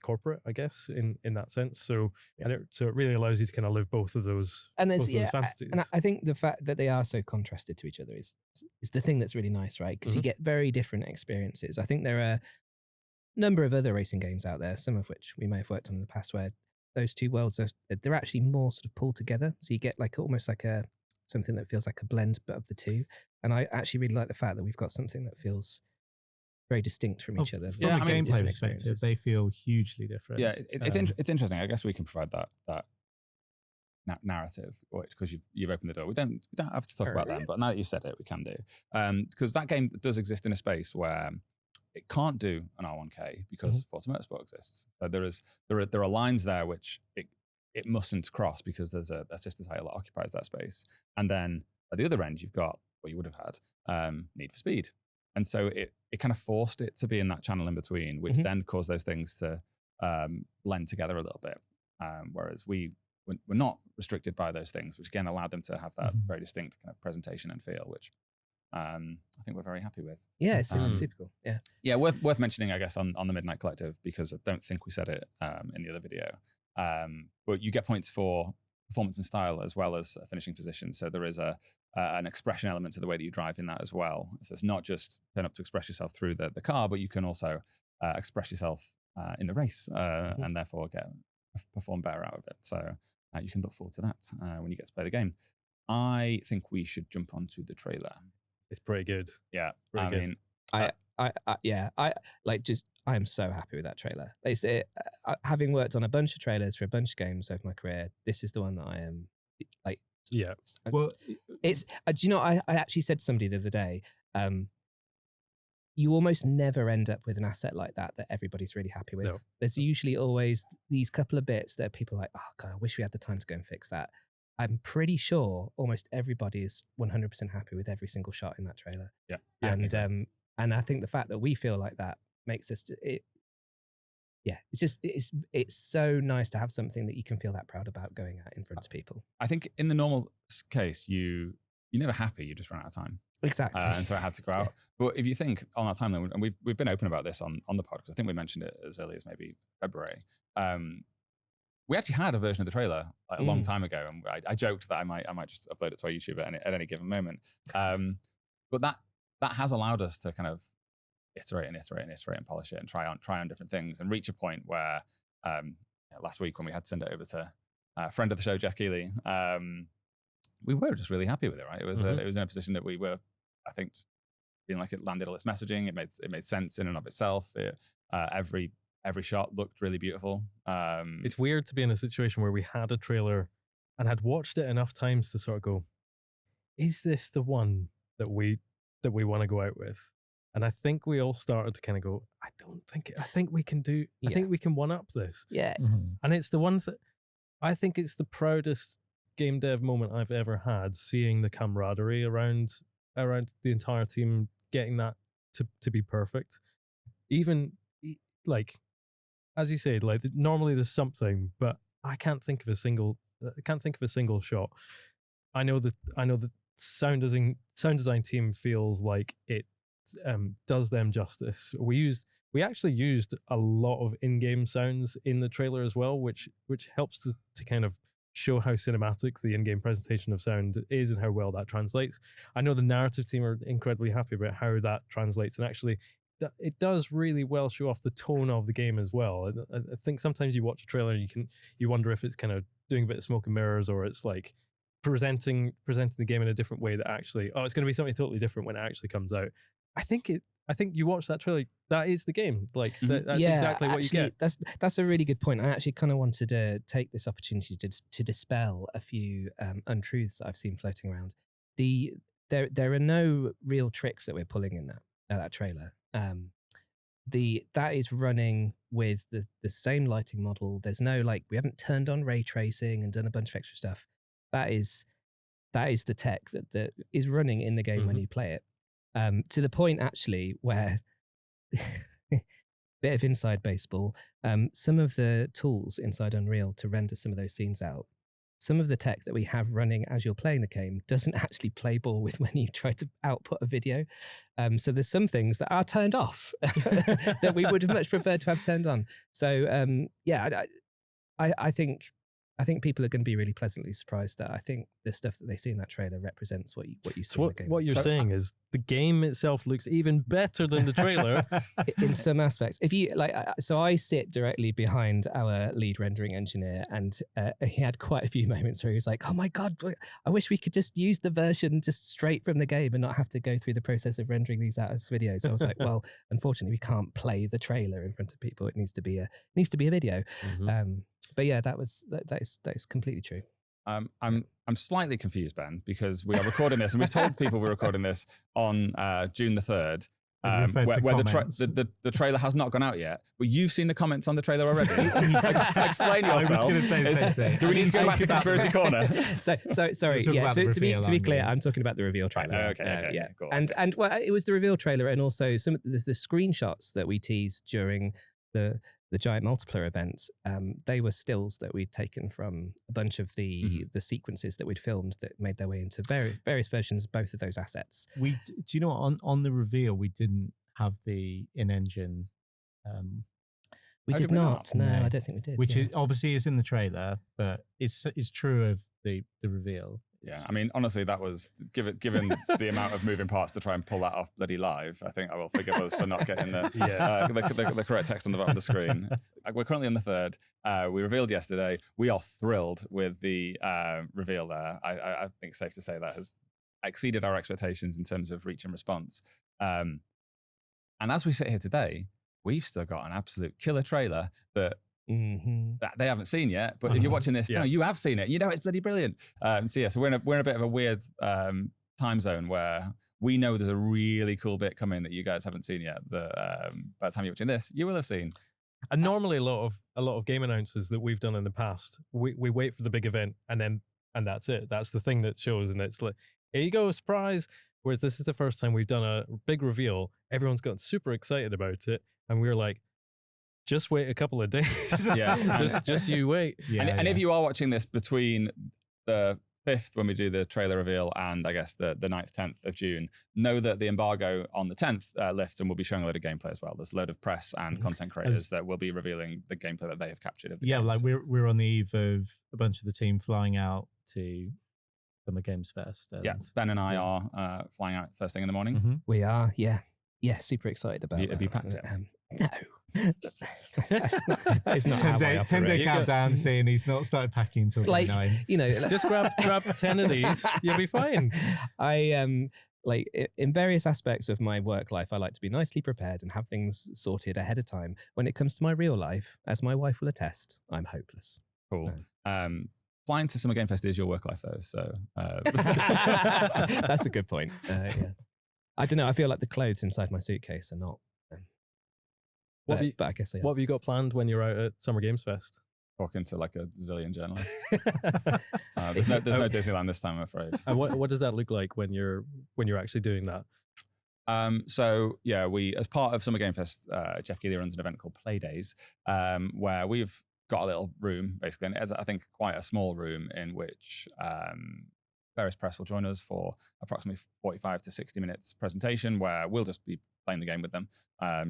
corporate, I guess, in that sense. So it really allows you to kind of live both of those fantasies. And I think the fact that they are so contrasted to each other is the thing that's really nice, right? Because you get very different experiences. I think there are a number of other racing games out there, some of which we may have worked on in the past, where those two worlds they're actually more sort of pulled together. So you get like almost like a something that feels like a blend of the two. And I actually really like the fact that we've got something that feels very distinct from each other. From a gameplay perspective, they feel hugely different. Yeah, it's interesting. I guess we can provide that narrative because you've opened the door. We don't have to talk about that, but now that you've said it, we can do. Because that game does exist in a space where it can't do an R1K because Forza Motorsport exists. There are lines there which it mustn't cross because there's a sister title that occupies that space. And then at the other end, you've got what you would have had, Need for Speed. And so it kind of forced it to be in that channel in between, which then caused those things to blend together a little bit. Whereas we're not restricted by those things, which again allowed them to have that very distinct kind of presentation and feel, which I think we're very happy with. Yeah, it's super cool. Yeah, worth mentioning, I guess, on the Midnight Collective, because I don't think we said it in the other video. But you get points for performance and style as well as finishing position. So there is an expression element to the way that you drive in that as well. So it's not just turn up to express yourself through the car, but you can also express yourself in the race and therefore perform better out of it. So you can look forward to that when you get to play the game. I think we should jump onto the trailer. It's pretty good. Yeah, pretty good. mean, I am so happy with that trailer. Having worked on a bunch of trailers for a bunch of games over my career, this is the one that I am like. Yeah. Well, it's. Do you know? I actually said to somebody the other day. You almost never end up with an asset like that everybody's really happy with. No. There's usually always these couple of bits that people are like, oh God, I wish we had the time to go and fix that. I'm pretty sure almost everybody is 100% happy with every single shot in that trailer. Yeah. And I think the fact that we feel like that makes us it's so nice to have something that you can feel that proud about going out in front of people. I think in the normal case, you're never happy. You just run out of time. Exactly. And so it had to go out. But if you think on our timeline, and we've been open about this on the podcast, I think we mentioned it as early as maybe February. We actually had a version of the trailer a long time ago, and I joked that I might just upload it to our YouTube at any given moment. But that has allowed us to kind of iterate and polish it and try on different things and reach a point where last week when we had to send it over to a friend of the show, Jeff Keighley, we were just really happy with it, right? It was it was in a position that we were, I think, just feeling like it landed all its messaging. It made sense in and of itself. Every shot looked really beautiful. It's weird to be in a situation where we had a trailer and had watched it enough times to sort of go, is this the one that we want to go out with? And I think we all started to kind of go, I think we can do, I think we can one up this. Yeah. And it's the one that I think it's the proudest game dev moment I've ever had, seeing the camaraderie around the entire team, getting that to be perfect. Even like, as you say, like normally there's something, but I can't think of a single shot. I know the sound design team feels like it does them justice. We actually used a lot of in-game sounds in the trailer as well, which helps to kind of show how cinematic the in-game presentation of sound is and how well that translates. I know the narrative team are incredibly happy about how that translates, and actually it does really well show off the tone of the game as well. I think sometimes you watch a trailer and you wonder if it's kind of doing a bit of smoke and mirrors, or it's like presenting the game in a different way that actually, it's going to be something totally different when it actually comes out. I think you watch that trailer, that is the game. Like that's exactly what you get. That's a really good point. I actually kind of wanted to take this opportunity to dispel a few untruths I've seen floating around. There are no real tricks that we're pulling in that trailer. That is running with the same lighting model. There's no we haven't turned on ray tracing and done a bunch of extra stuff. That is the tech that is running in the game when you play it. To the point actually where bit of inside baseball, some of the tools inside Unreal to render some of those scenes out, some of the tech that we have running as you're playing the game doesn't actually play ball with when you try to output a video. So there's some things that are turned off that we would have much preferred to have turned on. So I think I think people are going to be really pleasantly surprised that I think the stuff that they see in that trailer represents what you see So in the game. what you're saying is the game itself looks even better than the trailer. In some aspects, if you like, so I sit directly behind our lead rendering engineer, and he had quite a few moments where he was like, "Oh my god, I wish we could just use the version just straight from the game and not have to go through the process of rendering these out as videos." So I was like, "Well, unfortunately, we can't play the trailer in front of people. It needs to be a video." But yeah, that is completely true. I'm slightly confused, Ben, because we are recording this, and we've told people we're recording this on June the 3rd, where the trailer has not gone out yet. But you've seen the comments on the trailer already. Explain yourself. I was going to say the same thing. Do we need to go back to Conspiracy Corner? Sorry. Yeah, to be clear, I'm talking about the reveal trailer. Okay. Yeah, Go on. and well, it was the reveal trailer, and also some of the screenshots that we teased during the giant multiplayer event. They were stills that we'd taken from a bunch of the sequences that we'd filmed that made their way into various versions of both of those assets. Do you know what? On the reveal, we didn't have the in-engine. We did not. No, I don't think we did. Which is obviously is in the trailer, but it's true of the reveal. Yeah, I mean, honestly, that was given the amount of moving parts to try and pull that off bloody live. I think I will forgive us for not getting the correct text on the bottom of the screen. We're currently on the 3rd. We revealed yesterday. We are thrilled with the reveal there. I think it's safe to say that has exceeded our expectations in terms of reach and response. And as we sit here today, we've still got an absolute killer trailer that they haven't seen yet, but if you're watching this, no, you have seen it. You know it's bloody brilliant. So we're in a bit of a weird time zone where we know there's a really cool bit coming that you guys haven't seen yet. That by the time you're watching this, you will have seen. And normally a lot of game announcements that we've done in the past, we wait for the big event and that's it. That's the thing that shows, and it's like, here you go, surprise. Whereas this is the first time we've done a big reveal. Everyone's gotten super excited about it, and we're like, just wait a couple of days. just you wait. And if you are watching this between the 5th, when we do the trailer reveal, and I guess the 9th, 10th of June, know that the embargo on the 10th lifts, and we'll be showing a load of gameplay as well. There's a load of press and content creators that will be revealing the gameplay that they have captured. Of the game. Like we're on the eve of a bunch of the team flying out to Summer Games Fest. Ben and I are flying out first thing in the morning. We are, yeah, super excited about it. Have you packed it? No. It's not 10-day countdown, saying he's not started packing until 9. Just grab 10 of these, you'll be fine. I like in various aspects of my work life, I like to be nicely prepared and have things sorted ahead of time. When it comes to my real life, as my wife will attest, I'm hopeless. Cool. Flying to Summer Game Fest is your work life, though. So that's a good point. I don't know. I feel like the clothes inside my suitcase are not. But I guess they are. What have you got planned when you're out at Summer Games Fest? Talking to like a zillion journalists. There's no Disneyland this time, I'm afraid. And what does that look like when you're actually doing that? We, as part of Summer Game Fest, Jeff Keighley runs an event called Play Days, where we've got a little room, basically, and it's, I think, quite a small room in which various press will join us for approximately 45 to 60 minutes presentation, where we'll just be playing the game with them,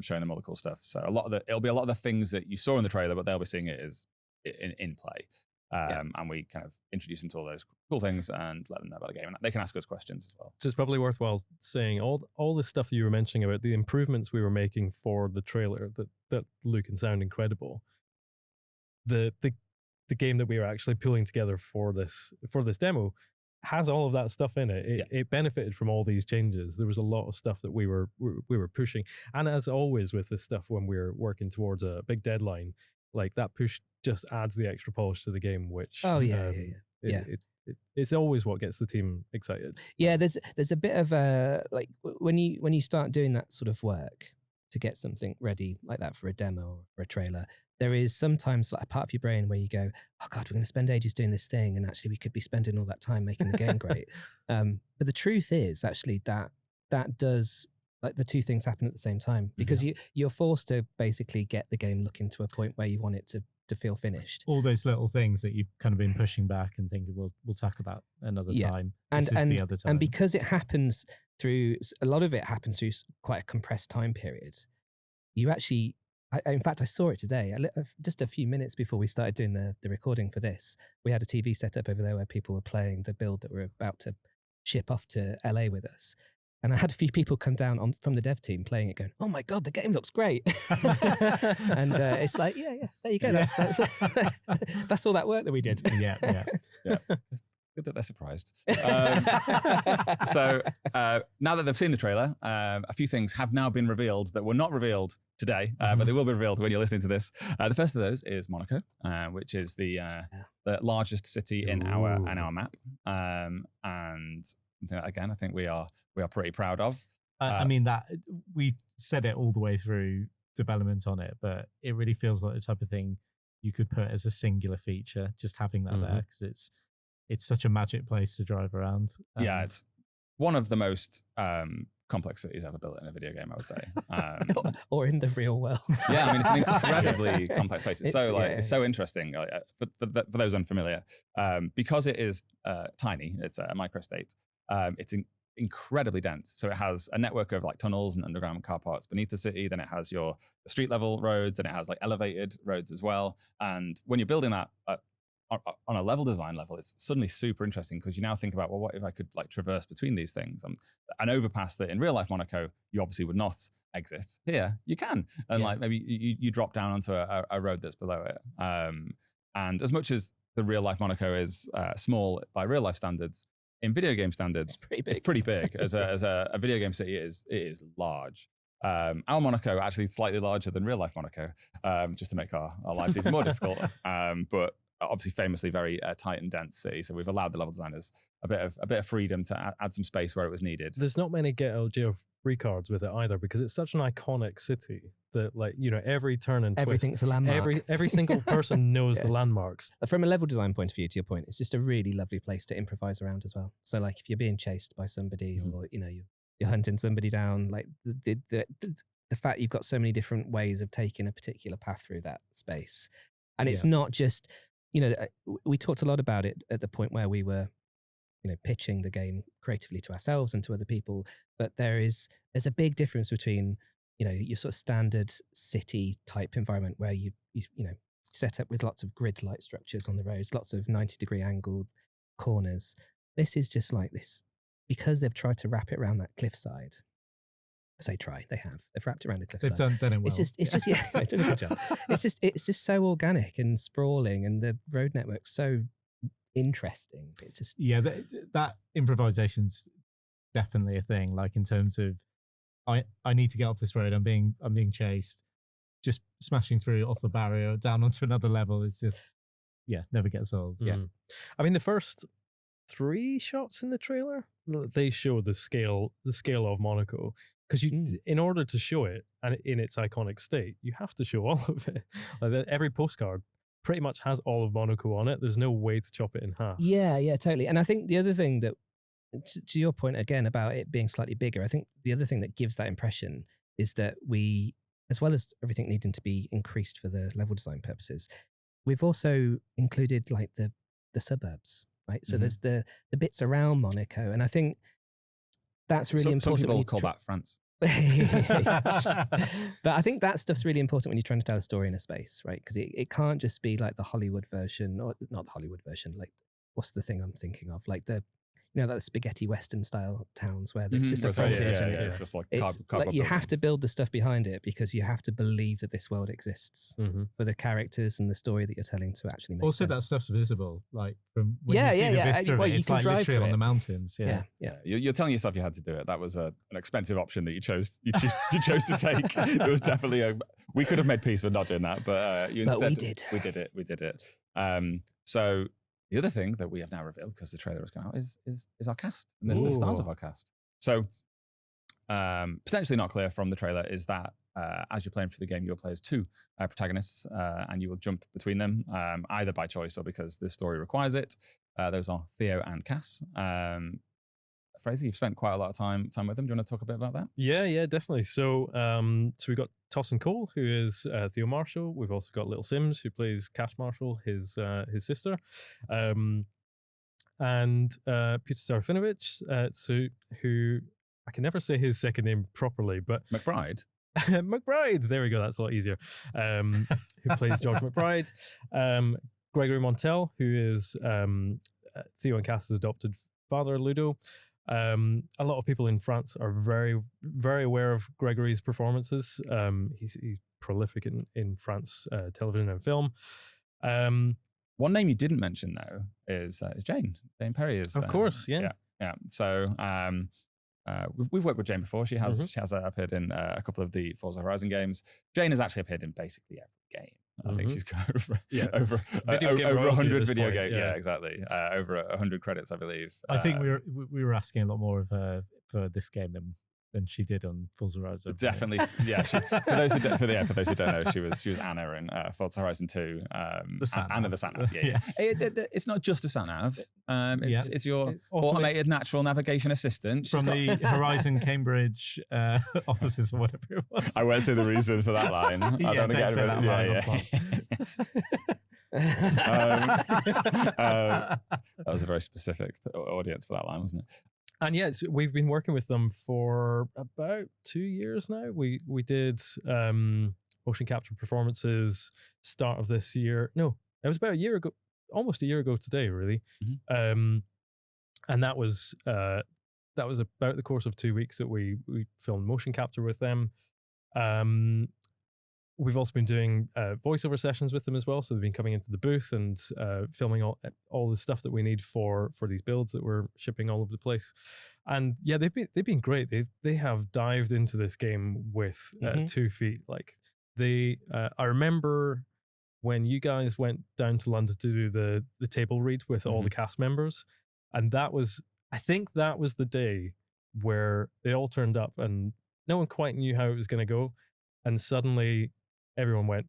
showing them all the cool stuff. So it'll be a lot of the things that you saw in the trailer, but they'll be seeing it as in play. And we kind of introduce them to all those cool things and let them know about the game. And they can ask us questions as well. So it's probably worthwhile saying all the stuff that you were mentioning about the improvements we were making for the trailer that look and sound incredible. The game that we were actually pulling together for this demo has all of that stuff in it. It benefited from all these changes. There was a lot of stuff that we were pushing. And as always with this stuff, when we're working towards a big deadline, like that push just adds the extra polish to the game, which it's always what gets the team excited. Yeah, there's a bit of a like when you start doing that sort of work to get something ready like that for a demo or a trailer, there is sometimes like a part of your brain where you go, oh God, we're going to spend ages doing this thing, and actually we could be spending all that time making the game great. But the truth is actually that does, like, the two things happen at the same time, because you're forced to basically get the game looking to a point where you want it to feel finished. All those little things that you've kind of been pushing back and thinking, we'll tackle that another time. This is the other time. And because it happens through, a lot of it happens through quite a compressed time period, you actually In fact, I saw it today. Just a few minutes before we started doing the recording for this, we had a TV set up over there where people were playing the build that we're about to ship off to LA with us. And I had a few people come down from the dev team playing it going, oh my God, the game looks great. And it's like, yeah, there you go. That's all that work that we did. Yeah. Good that they're surprised. So now that they've seen the trailer, a few things have now been revealed that were not revealed today, but they will be revealed when you're listening to this. The first of those is Monaco, which is the largest city in our map, and again, I think we are pretty proud of. I mean, that we said it all the way through development on it, but it really feels like the type of thing you could put as a singular feature, just having that there, because it's such a magic place to drive around. Yeah, it's one of the most complex cities ever built in a video game, I would say. Or in the real world. Yeah, I mean, it's an incredibly complex place. It's so interesting. For those unfamiliar, because it is tiny, it's a microstate, it's incredibly dense. So it has a network of like tunnels and underground car parks beneath the city. Then it has your street level roads, and it has like elevated roads as well. And when you're building that on a level design level, it's suddenly super interesting, because you now think about, well, what if I could like traverse between these things? An overpass that in real life Monaco, you obviously would not exit. Here, you can. And like maybe you drop down onto a road that's below it. And as much as the real life Monaco is small by real life standards, in video game standards, it's pretty big. As a video game city, it is large. Our Monaco actually slightly larger than real life Monaco, just to make our lives even more difficult. But obviously famously very tight and dense city. So we've allowed the level designers a bit of freedom to add some space where it was needed. There's not many get out of jail free cards with it either, because it's such an iconic city that, like, you know, every turn and twist, everything's a landmark. Every single person knows the landmarks. From a level design point of view, to your point, it's just a really lovely place to improvise around as well. So like if you're being chased by somebody, or you know, you're hunting somebody down, like the fact you've got so many different ways of taking a particular path through that space. And it's not just, you know, we talked a lot about it at the point where we were, you know, pitching the game creatively to ourselves and to other people. But there's a big difference between, you know, your sort of standard city type environment where you know, set up with lots of grid light structures on the roads, lots of 90-degree angled corners. This is just like this, because they've tried to wrap it around that cliffside. I say try, they've wrapped it around the cliffside. They've done it well. It's just yeah, they've done a good job. It's just so organic and sprawling, and the road network's so interesting. It's just that improvisation's definitely a thing. Like in terms of, I need to get off this road. I'm being chased. Just smashing through off the barrier down onto another level is just never gets old. Yeah, I mean the first 3 shots in the trailer, they show the scale of Monaco. Because in order to show it and in its iconic state, you have to show all of it. Like every postcard pretty much has all of Monaco on it. There's no way to chop it in half. Yeah, totally. And I think the other thing that, to your point again about it being slightly bigger, I think the other thing that gives that impression is that we, as well as everything needing to be increased for the level design purposes, we've also included like the suburbs, right? So there's the bits around Monaco, and I think that's really important. Some people call that France. But I think that stuff's really important when you're trying to tell a story in a space, right? Because it can't just be like the Hollywood version, or not the Hollywood version, like what's the thing I'm thinking of? Like the, you know, that spaghetti Western style towns where it's just a frontage. It's just like like you have to build the stuff behind it, because you have to believe that this world exists for the characters and the story that you're telling to actually make also sense. that stuff's visible, like from when you see the vista of it, it's like literally on the mountains. Yeah. You're telling yourself you had to do it. That was an expensive option that you chose to take. It was definitely we could have made peace with not doing that, but we did. We did it. So the other thing that we have now revealed, because the trailer has come out, is our cast and then the stars of our cast. So potentially not clear from the trailer is that as you're playing through the game, you'll play as 2 protagonists, and you will jump between them either by choice or because the story requires it. Those are Theo and Cass. Fraser, you've spent quite a lot of time with them. Do you want to talk a bit about that? Yeah, definitely. So we've got Toss and Cole, who is Theo Marshall. We've also got Little Sims, who plays Cash Marshall, his sister, and Peter Serafinovich, who I can never say his second name properly, but McBride. McBride. There we go. That's a lot easier. Who plays George McBride? Gregory Montel, who is Theo and Cass's adopted father, Ludo. A lot of people in France are very, very aware of Gregory's performances. He's prolific in France television and film. One name you didn't mention though is Jane. Jane Perry is, of course, yeah. So we've worked with Jane before. She has appeared in a couple of the Forza Horizon games. Jane has actually appeared in basically every game. I think she's got over 100 video games. Yeah, exactly. Over 100 credits, I believe. I think we were asking a lot more of her for this game than she did on Forza Horizon. Definitely, yeah. For those who don't know, she was Anna in Forza Horizon 2. Anna the sat nav. Yeah. Yes. It's not just a sat nav. It's your automated natural navigation assistant from the Horizon Cambridge offices or whatever it was. I won't say the reason for that line. I don't want to get that that was a very specific audience for that line, wasn't it? And yeah, we've been working with them for about 2 years now. We did motion capture performances start of this year. No, it was about a year ago, almost a year ago today, really. And that was about the course of 2 weeks that we filmed motion capture with them. We've also been doing voiceover sessions with them as well. So they've been coming into the booth and filming all the stuff that we need for these builds that we're shipping all over the place. And yeah, they've been great. They have dived into this game with 2 feet. Like I remember when you guys went down to London to do the table read with all the cast members, and I think that was the day where they all turned up and no one quite knew how it was going to go, and suddenly everyone went,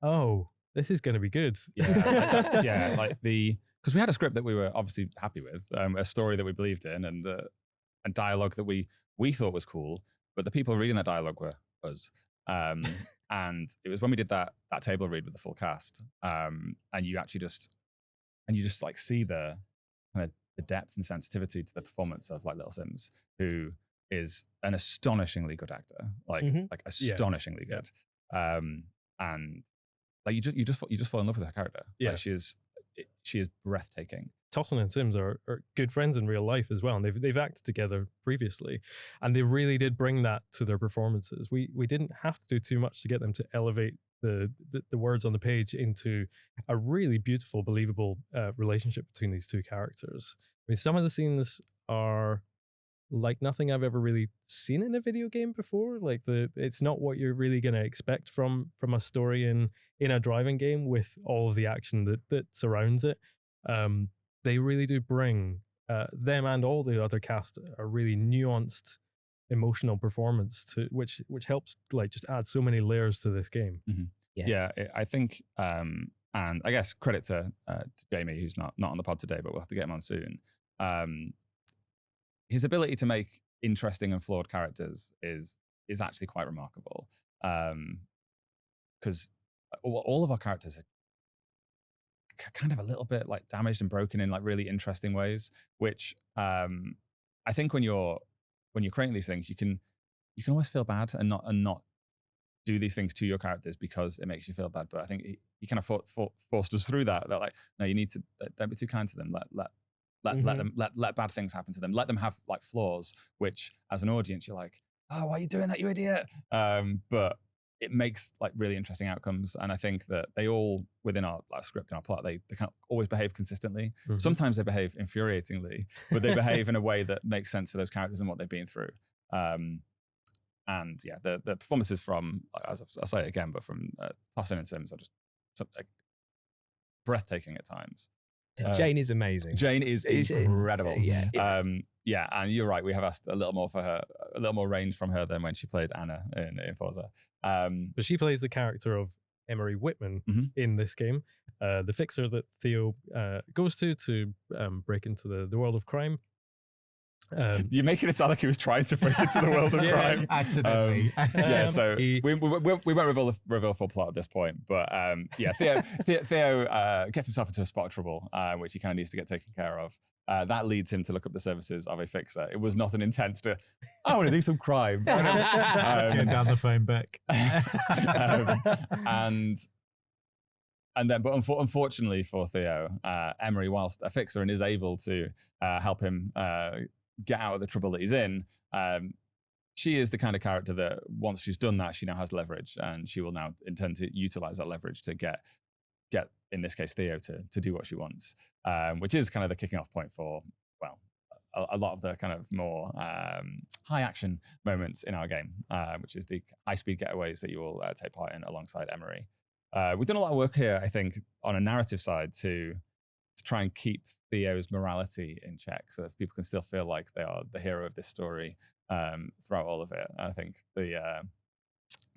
"Oh, this is going to be good." Yeah, because we had a script that we were obviously happy with, a story that we believed in, and dialogue that we thought was cool, but the people reading that dialogue were us. And it was when we did that table read with the full cast, and you just like see the kind of the depth and sensitivity to the performance of like Little Sims, who is an astonishingly good actor, like astonishingly good. And like you just fall in love with her character. Yeah, like, she is breathtaking. Tossin and Sims are good friends in real life as well, and they've acted together previously, and they really did bring that to their performances. We didn't have to do too much to get them to elevate the words on the page into a really beautiful, believable relationship between these two characters. I mean, some of the scenes are like nothing I've ever really seen in a video game before. Like it's not what you're really going to expect from a story in a driving game with all of the action that surrounds it. They really do bring them and all the other cast a really nuanced emotional performance to which helps like just add so many layers to this game. Yeah, I think and I guess credit to Jamie, who's not on the pod today, but we'll have to get him on soon. His ability to make interesting and flawed characters is actually quite remarkable, because all of our characters are kind of a little bit like damaged and broken in like really interesting ways, which I think when you're creating these things, you can always feel bad and not do these things to your characters because it makes you feel bad. But I think he kind of forced us through that like, no, you need to don't be too kind to them. Let bad things happen to them. Let them have like flaws, which as an audience you're like, oh, why are you doing that, you idiot? But it makes like really interesting outcomes, and I think that they all within our script and our plot, they kind of always behave consistently. Sometimes they behave infuriatingly, but they behave in a way that makes sense for those characters and what they've been through. And yeah, the performances from, as I'll say it again, but from Tossin and Sims are just like, breathtaking at times. Jane is amazing. Jane is incredible. Yeah. Yeah, and you're right. We have asked a little more for her, a little more range from her than when she played Anna in Forza. But she plays the character of Emery Whitman in this game, the fixer that Theo goes to break into the world of crime. You're making it sound like he was trying to break into the world of crime. Accidentally. So we won't reveal full plot at this point, but Theo gets himself into a spot of trouble, which he kind of needs to get taken care of. That leads him to look up the services of a fixer. It was not an intent to, I want to do some crime. Get down the phone back. But unfortunately for Theo, Emery, whilst a fixer and is able to help him get out of the trouble that he's in, she is the kind of character that once she's done that, she now has leverage, and she will now intend to utilize that leverage to get in this case Theo to do what she wants, which is kind of the kicking off point for a lot of the kind of more high action moments in our game, which is the high speed getaways that you will take part in alongside Emery. We've done a lot of work here, I think, on a narrative side to try and keep Theo's morality in check, so that people can still feel like they are the hero of this story throughout all of it. And I think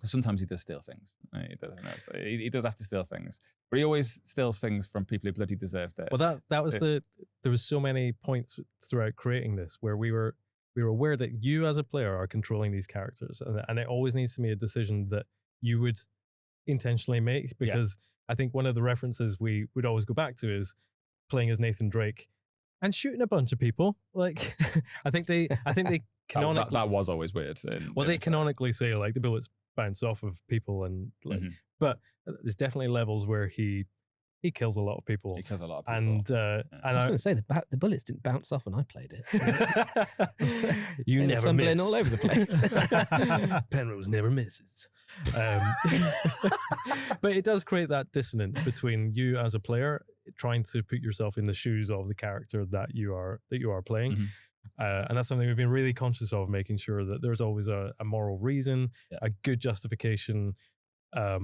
sometimes he does steal things. He does have to steal things, but he always steals things from people who bloody deserved it. Well, that was there was so many points throughout creating this where we were aware that you as a player are controlling these characters, and it always needs to be a decision that you would intentionally make, because I think one of the references we would always go back to is playing as Nathan Drake and shooting a bunch of people. Like, I think they canonically that was always weird. They canonically say like the bullets bounce off of people, and like, but there's definitely levels where he kills a lot of people. He kills a lot of people. And I was going to say the bullets didn't bounce off when I played it. You never miss. All over the place. Penrose never misses. But it does create that dissonance between you as a player trying to put yourself in the shoes of the character that you are playing. And that's something we've been really conscious of, making sure that there's always a moral reason, a good justification, a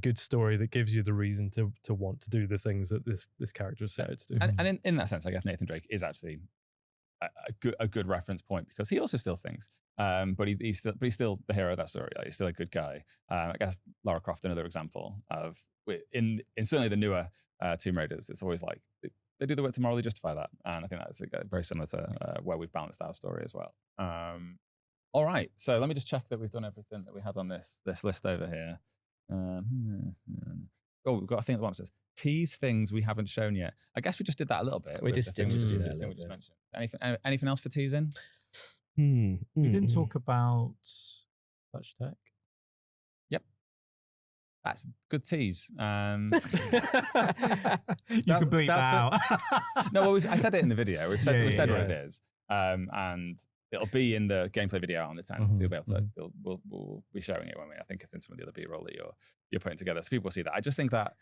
good story that gives you the reason to want to do the things that this character is set out to do. And in that sense, I guess Nathan Drake is actually a good reference point, because he also steals things, but he's still the hero of that story. Like, he's still a good guy. I guess Lara Croft, another example of in certainly the newer Tomb Raiders, it's always like they do the work to morally justify that, and I think that's very similar to where we've balanced our story as well. All right, so let me just check that we've done everything that we had on this list over here. We've got a thing at the bottom that says tease things we haven't shown yet. I guess we just did that a little bit. We just did that a little bit. Mentioned. Anything else for teasing? We didn't talk about Clutch Tech. Yep. That's good tease. You can bleep that out. No, well, I said it in the video. We said what it is. And it'll be in the gameplay video on the 10th. You'll be able to. We'll be showing it I think it's in some of the other B-roll that you're putting together, so people will see that. I just think that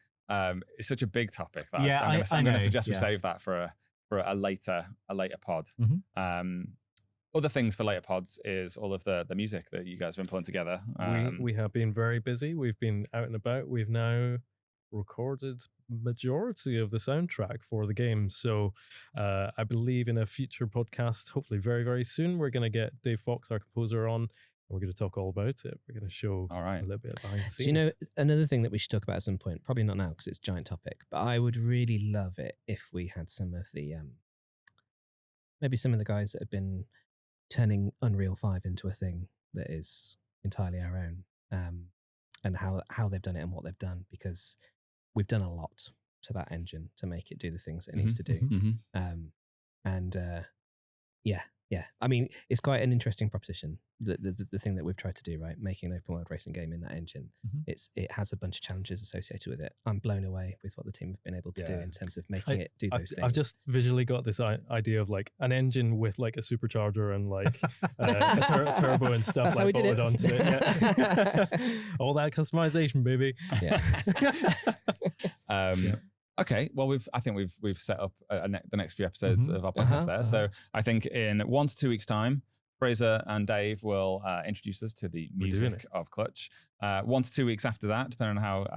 it's such a big topic that I'm going to suggest we save that for a later pod. Other things for later pods is all of the music that you guys have been putting together. We have been very busy. We've been out and about. We've now recorded majority of the soundtrack for the game. So I believe in a future podcast, hopefully very, very soon, we're going to get Dave Fox, our composer, on. And we're going to talk all about it. We're going to show a little bit behind the scenes. Do you know another thing that we should talk about at some point? Probably not now because it's a giant topic, but I would really love it if we had some of the maybe some of the guys that have been turning Unreal 5 into a thing that is entirely our own, and how they've done it and what they've done, because we've done a lot to that engine to make it do the things it needs to do. Yeah. I mean, it's quite an interesting proposition. The thing that we've tried to do, right? Making an open world racing game in that engine. It has a bunch of challenges associated with it. I'm blown away with what the team have been able to do in terms of making it do those things. I've just visually got this idea of like an engine with like a supercharger and like a turbo and stuff. That's like bolted onto it. Yeah. All that customization, baby. Yeah. Okay, well, I think we've set up the next few episodes of our podcast there. So I think in 1 to 2 weeks' time, Fraser and Dave will introduce us to the music of Clutch. 1 to 2 weeks after that, depending on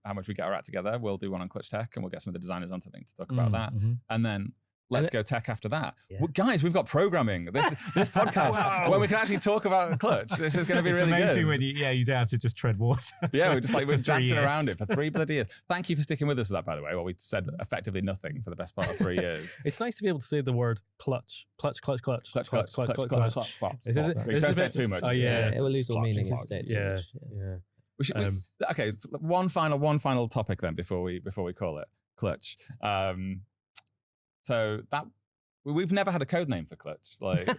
how much we get our act together, we'll do one on Clutch Tech, and we'll get some of the designers onto things to talk about that. And then let's go tech after that. Yeah. Well, guys, we've got programming. This podcast where we can actually talk about Clutch. This is going to be really amazing good. when you don't have to just tread water. Yeah, we're just like we're for 3 dancing years. around it for 3 bloody years. Thank you for sticking with us for that, by the way. Well, we said effectively nothing for the best part of 3 years. It's nice to be able to say the word clutch. Clutch, clutch, clutch. Clutch, clutch, clutch, clutch, clutch, clutch. Is it- We is don't it say a it too bit- much. Oh, yeah. It will lose all Clutch, meaning if you clutch. say it too Yeah, much. yeah. We should, okay, one final topic then before we call it Clutch. So that we've never had a code name for Clutch. Like Who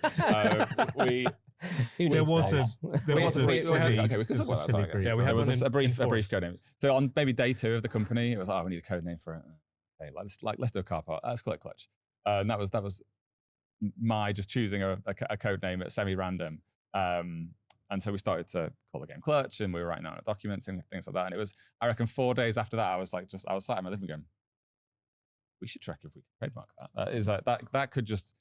There needs was those? there was a silly, okay, we could there talk was about that. silly I guess. brief. Yeah, we There have was one a brief enforced. code name. So on maybe day 2 of the company, it was we need a code name for it. Okay, let's do a car part. Let's call it Clutch. And that was my just choosing a code name at semi-random. And so we started to call the game Clutch, and we were writing out documents and things like that. And it was, I reckon, 4 days after that, I was sat in my living room going, we should check if we can trademark that. That could just,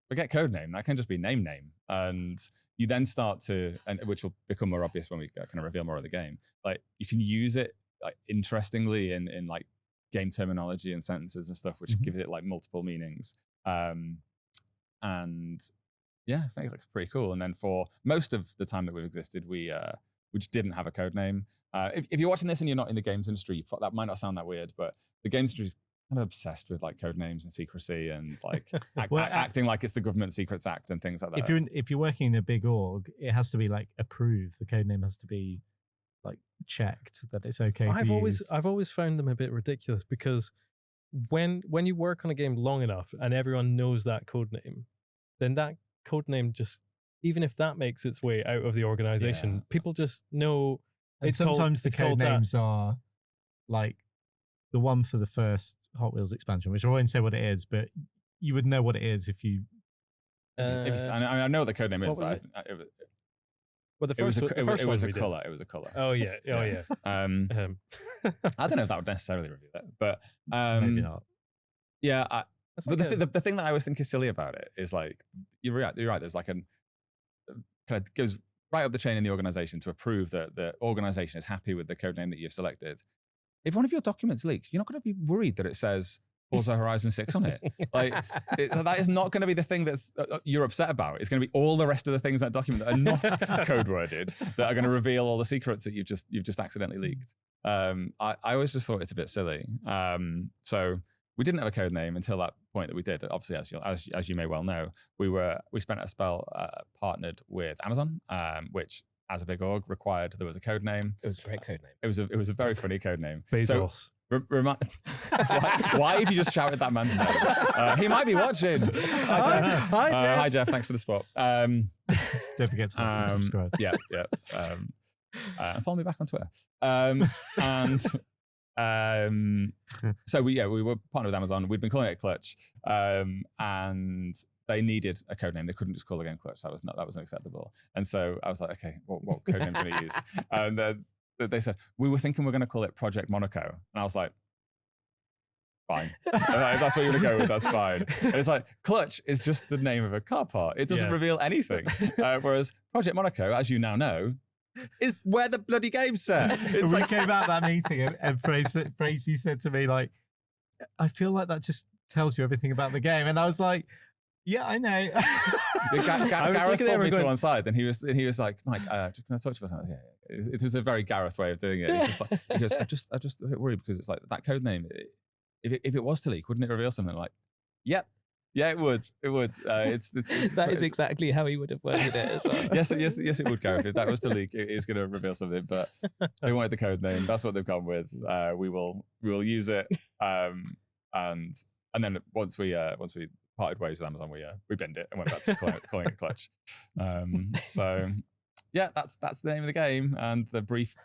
forget code name, that can just be name. And you then start to, and which will become more obvious when we kind of reveal more of the game. Like you can use it like interestingly in like game terminology and sentences and stuff, which gives it like multiple meanings. And yeah, I think it looks pretty cool. And then for most of the time that we've existed, we just didn't have a code name. If you're watching this and you're not in the games industry, that might not sound that weird, but the games industry is kind of obsessed with like code names and secrecy and like acting like it's the Government Secrets Act and things like that. If you're working in a big org, it has to be like approved. The code name has to be like checked that it's okay to use. I've always found them a bit ridiculous because when you work on a game long enough and everyone knows that code name, then that code name just, even if that makes its way out of the organization, people just know. And sometimes the code names are like the one for the first Hot Wheels expansion, which I won't say what it is, but you would know what it is if you. I know what the code name is, but well, the it was first a color. It was a color. Oh yeah, oh yeah. I don't know if that would necessarily reveal it, but maybe not. Yeah, but like the thing that I always think is silly about it is like you're right. There's like kind of goes right up the chain in the organization to approve that the organization is happy with the code name that you've selected. If one of your documents leaks, you're not going to be worried that it says Forza Horizon 6 on it. Like that is not going to be the thing that's you're upset about. It's going to be all the rest of the things in that document that are not code worded that are going to reveal all the secrets that you've just accidentally leaked. I always just thought it's a bit silly. So we didn't have a code name until that point that we did. Obviously, as you may well know, we spent a spell partnered with Amazon, which as a big org required there was a code name. It was a great code name. It was a very funny code name. Bezos. So, why have you just shouted that man's name? He might be watching. Hi, Jeff. Hi Jeff, thanks for the spot. Don't forget to subscribe. Yeah. Follow me back on Twitter. So we were partnered with Amazon. We'd been calling it Clutch, and they needed a code name. They couldn't just call the game Clutch. That was unacceptable. And so I was like, okay, what code name can we use? And they said we were thinking we're going to call it Project Monaco, and I was like, fine. If that's what you're going to go with, that's fine. And it's like Clutch is just the name of a car part. It doesn't reveal anything. Whereas Project Monaco, as you now know, is where the bloody game's set. We came out of that meeting and Fraser said to me like, I feel like that just tells you everything about the game. And I was like, yeah, I know. Gareth pulled me to one side and he was like, Mike, just can I talk to you about something? Yeah. It was a very Gareth way of doing it. It's just like, he goes, I just a bit worried because it's like that code name, if it was to leak, wouldn't it reveal something? Like, yep. Yeah, it would. That is exactly how he would have worded it as well. yes, it would go. If that was to leak, it is going to reveal something. But they wanted the code name. That's what they've gone with. We will use it. And then once we parted ways with Amazon, we binned it and went back to calling it Clutch. So yeah, that's the name of the game and the brief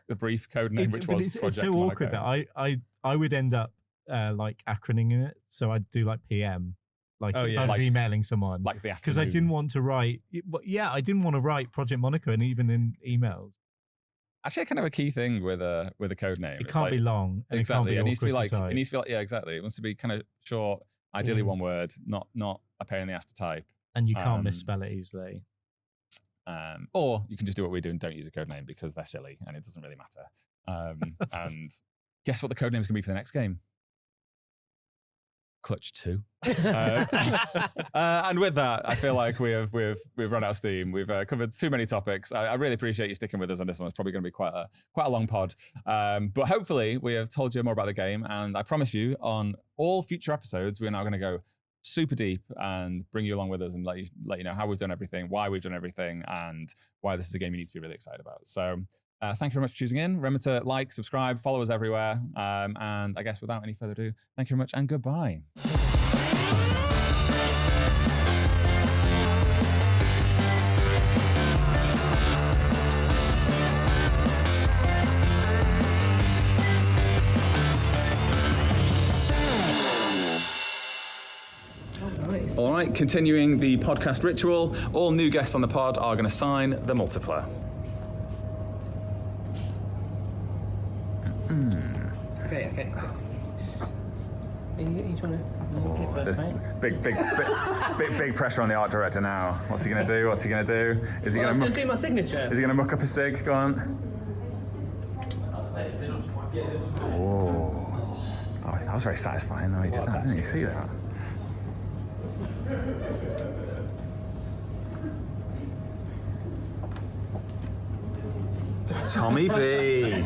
code name, which was Project It's so Monaco. awkward that I would end up like acronyming it. So I'd do like PM. Like if I was emailing someone, like the because I didn't want to write. I didn't want to write Project Monaco, and even in emails, actually, kind of a key thing with a code name. it can't be long. And Exactly, it needs to be like type. it needs to be like exactly. It wants to be kind of short, ideally one word, not a pain in the ass to type. And you can't misspell it easily. Or you can just do what we do and don't use a code name because they're silly and it doesn't really matter. And guess what the code name is going to be for the next game? Clutch 2. And with that, I feel like we've run out of steam. We've covered too many topics. I really appreciate you sticking with us on this one. It's probably going to be quite a long pod. But hopefully we have told you more about the game. And I promise you, on all future episodes, we're now going to go super deep and bring you along with us and let you know how we've done everything, why we've done everything, and why this is a game you need to be really excited about. So thank you very much for choosing in. Remember to like, subscribe, follow us everywhere. And I guess without any further ado, thank you very much and goodbye. All right, continuing the podcast ritual, all new guests on the pod are going to sign the multiplier. Okay. You trying to There's big pressure on the art director now. What's he going to do? Is he I was going to do my signature. Is he going to muck up a cig? Go on. Oh, that was very satisfying though. He did that, didn't you see that? Tommy B.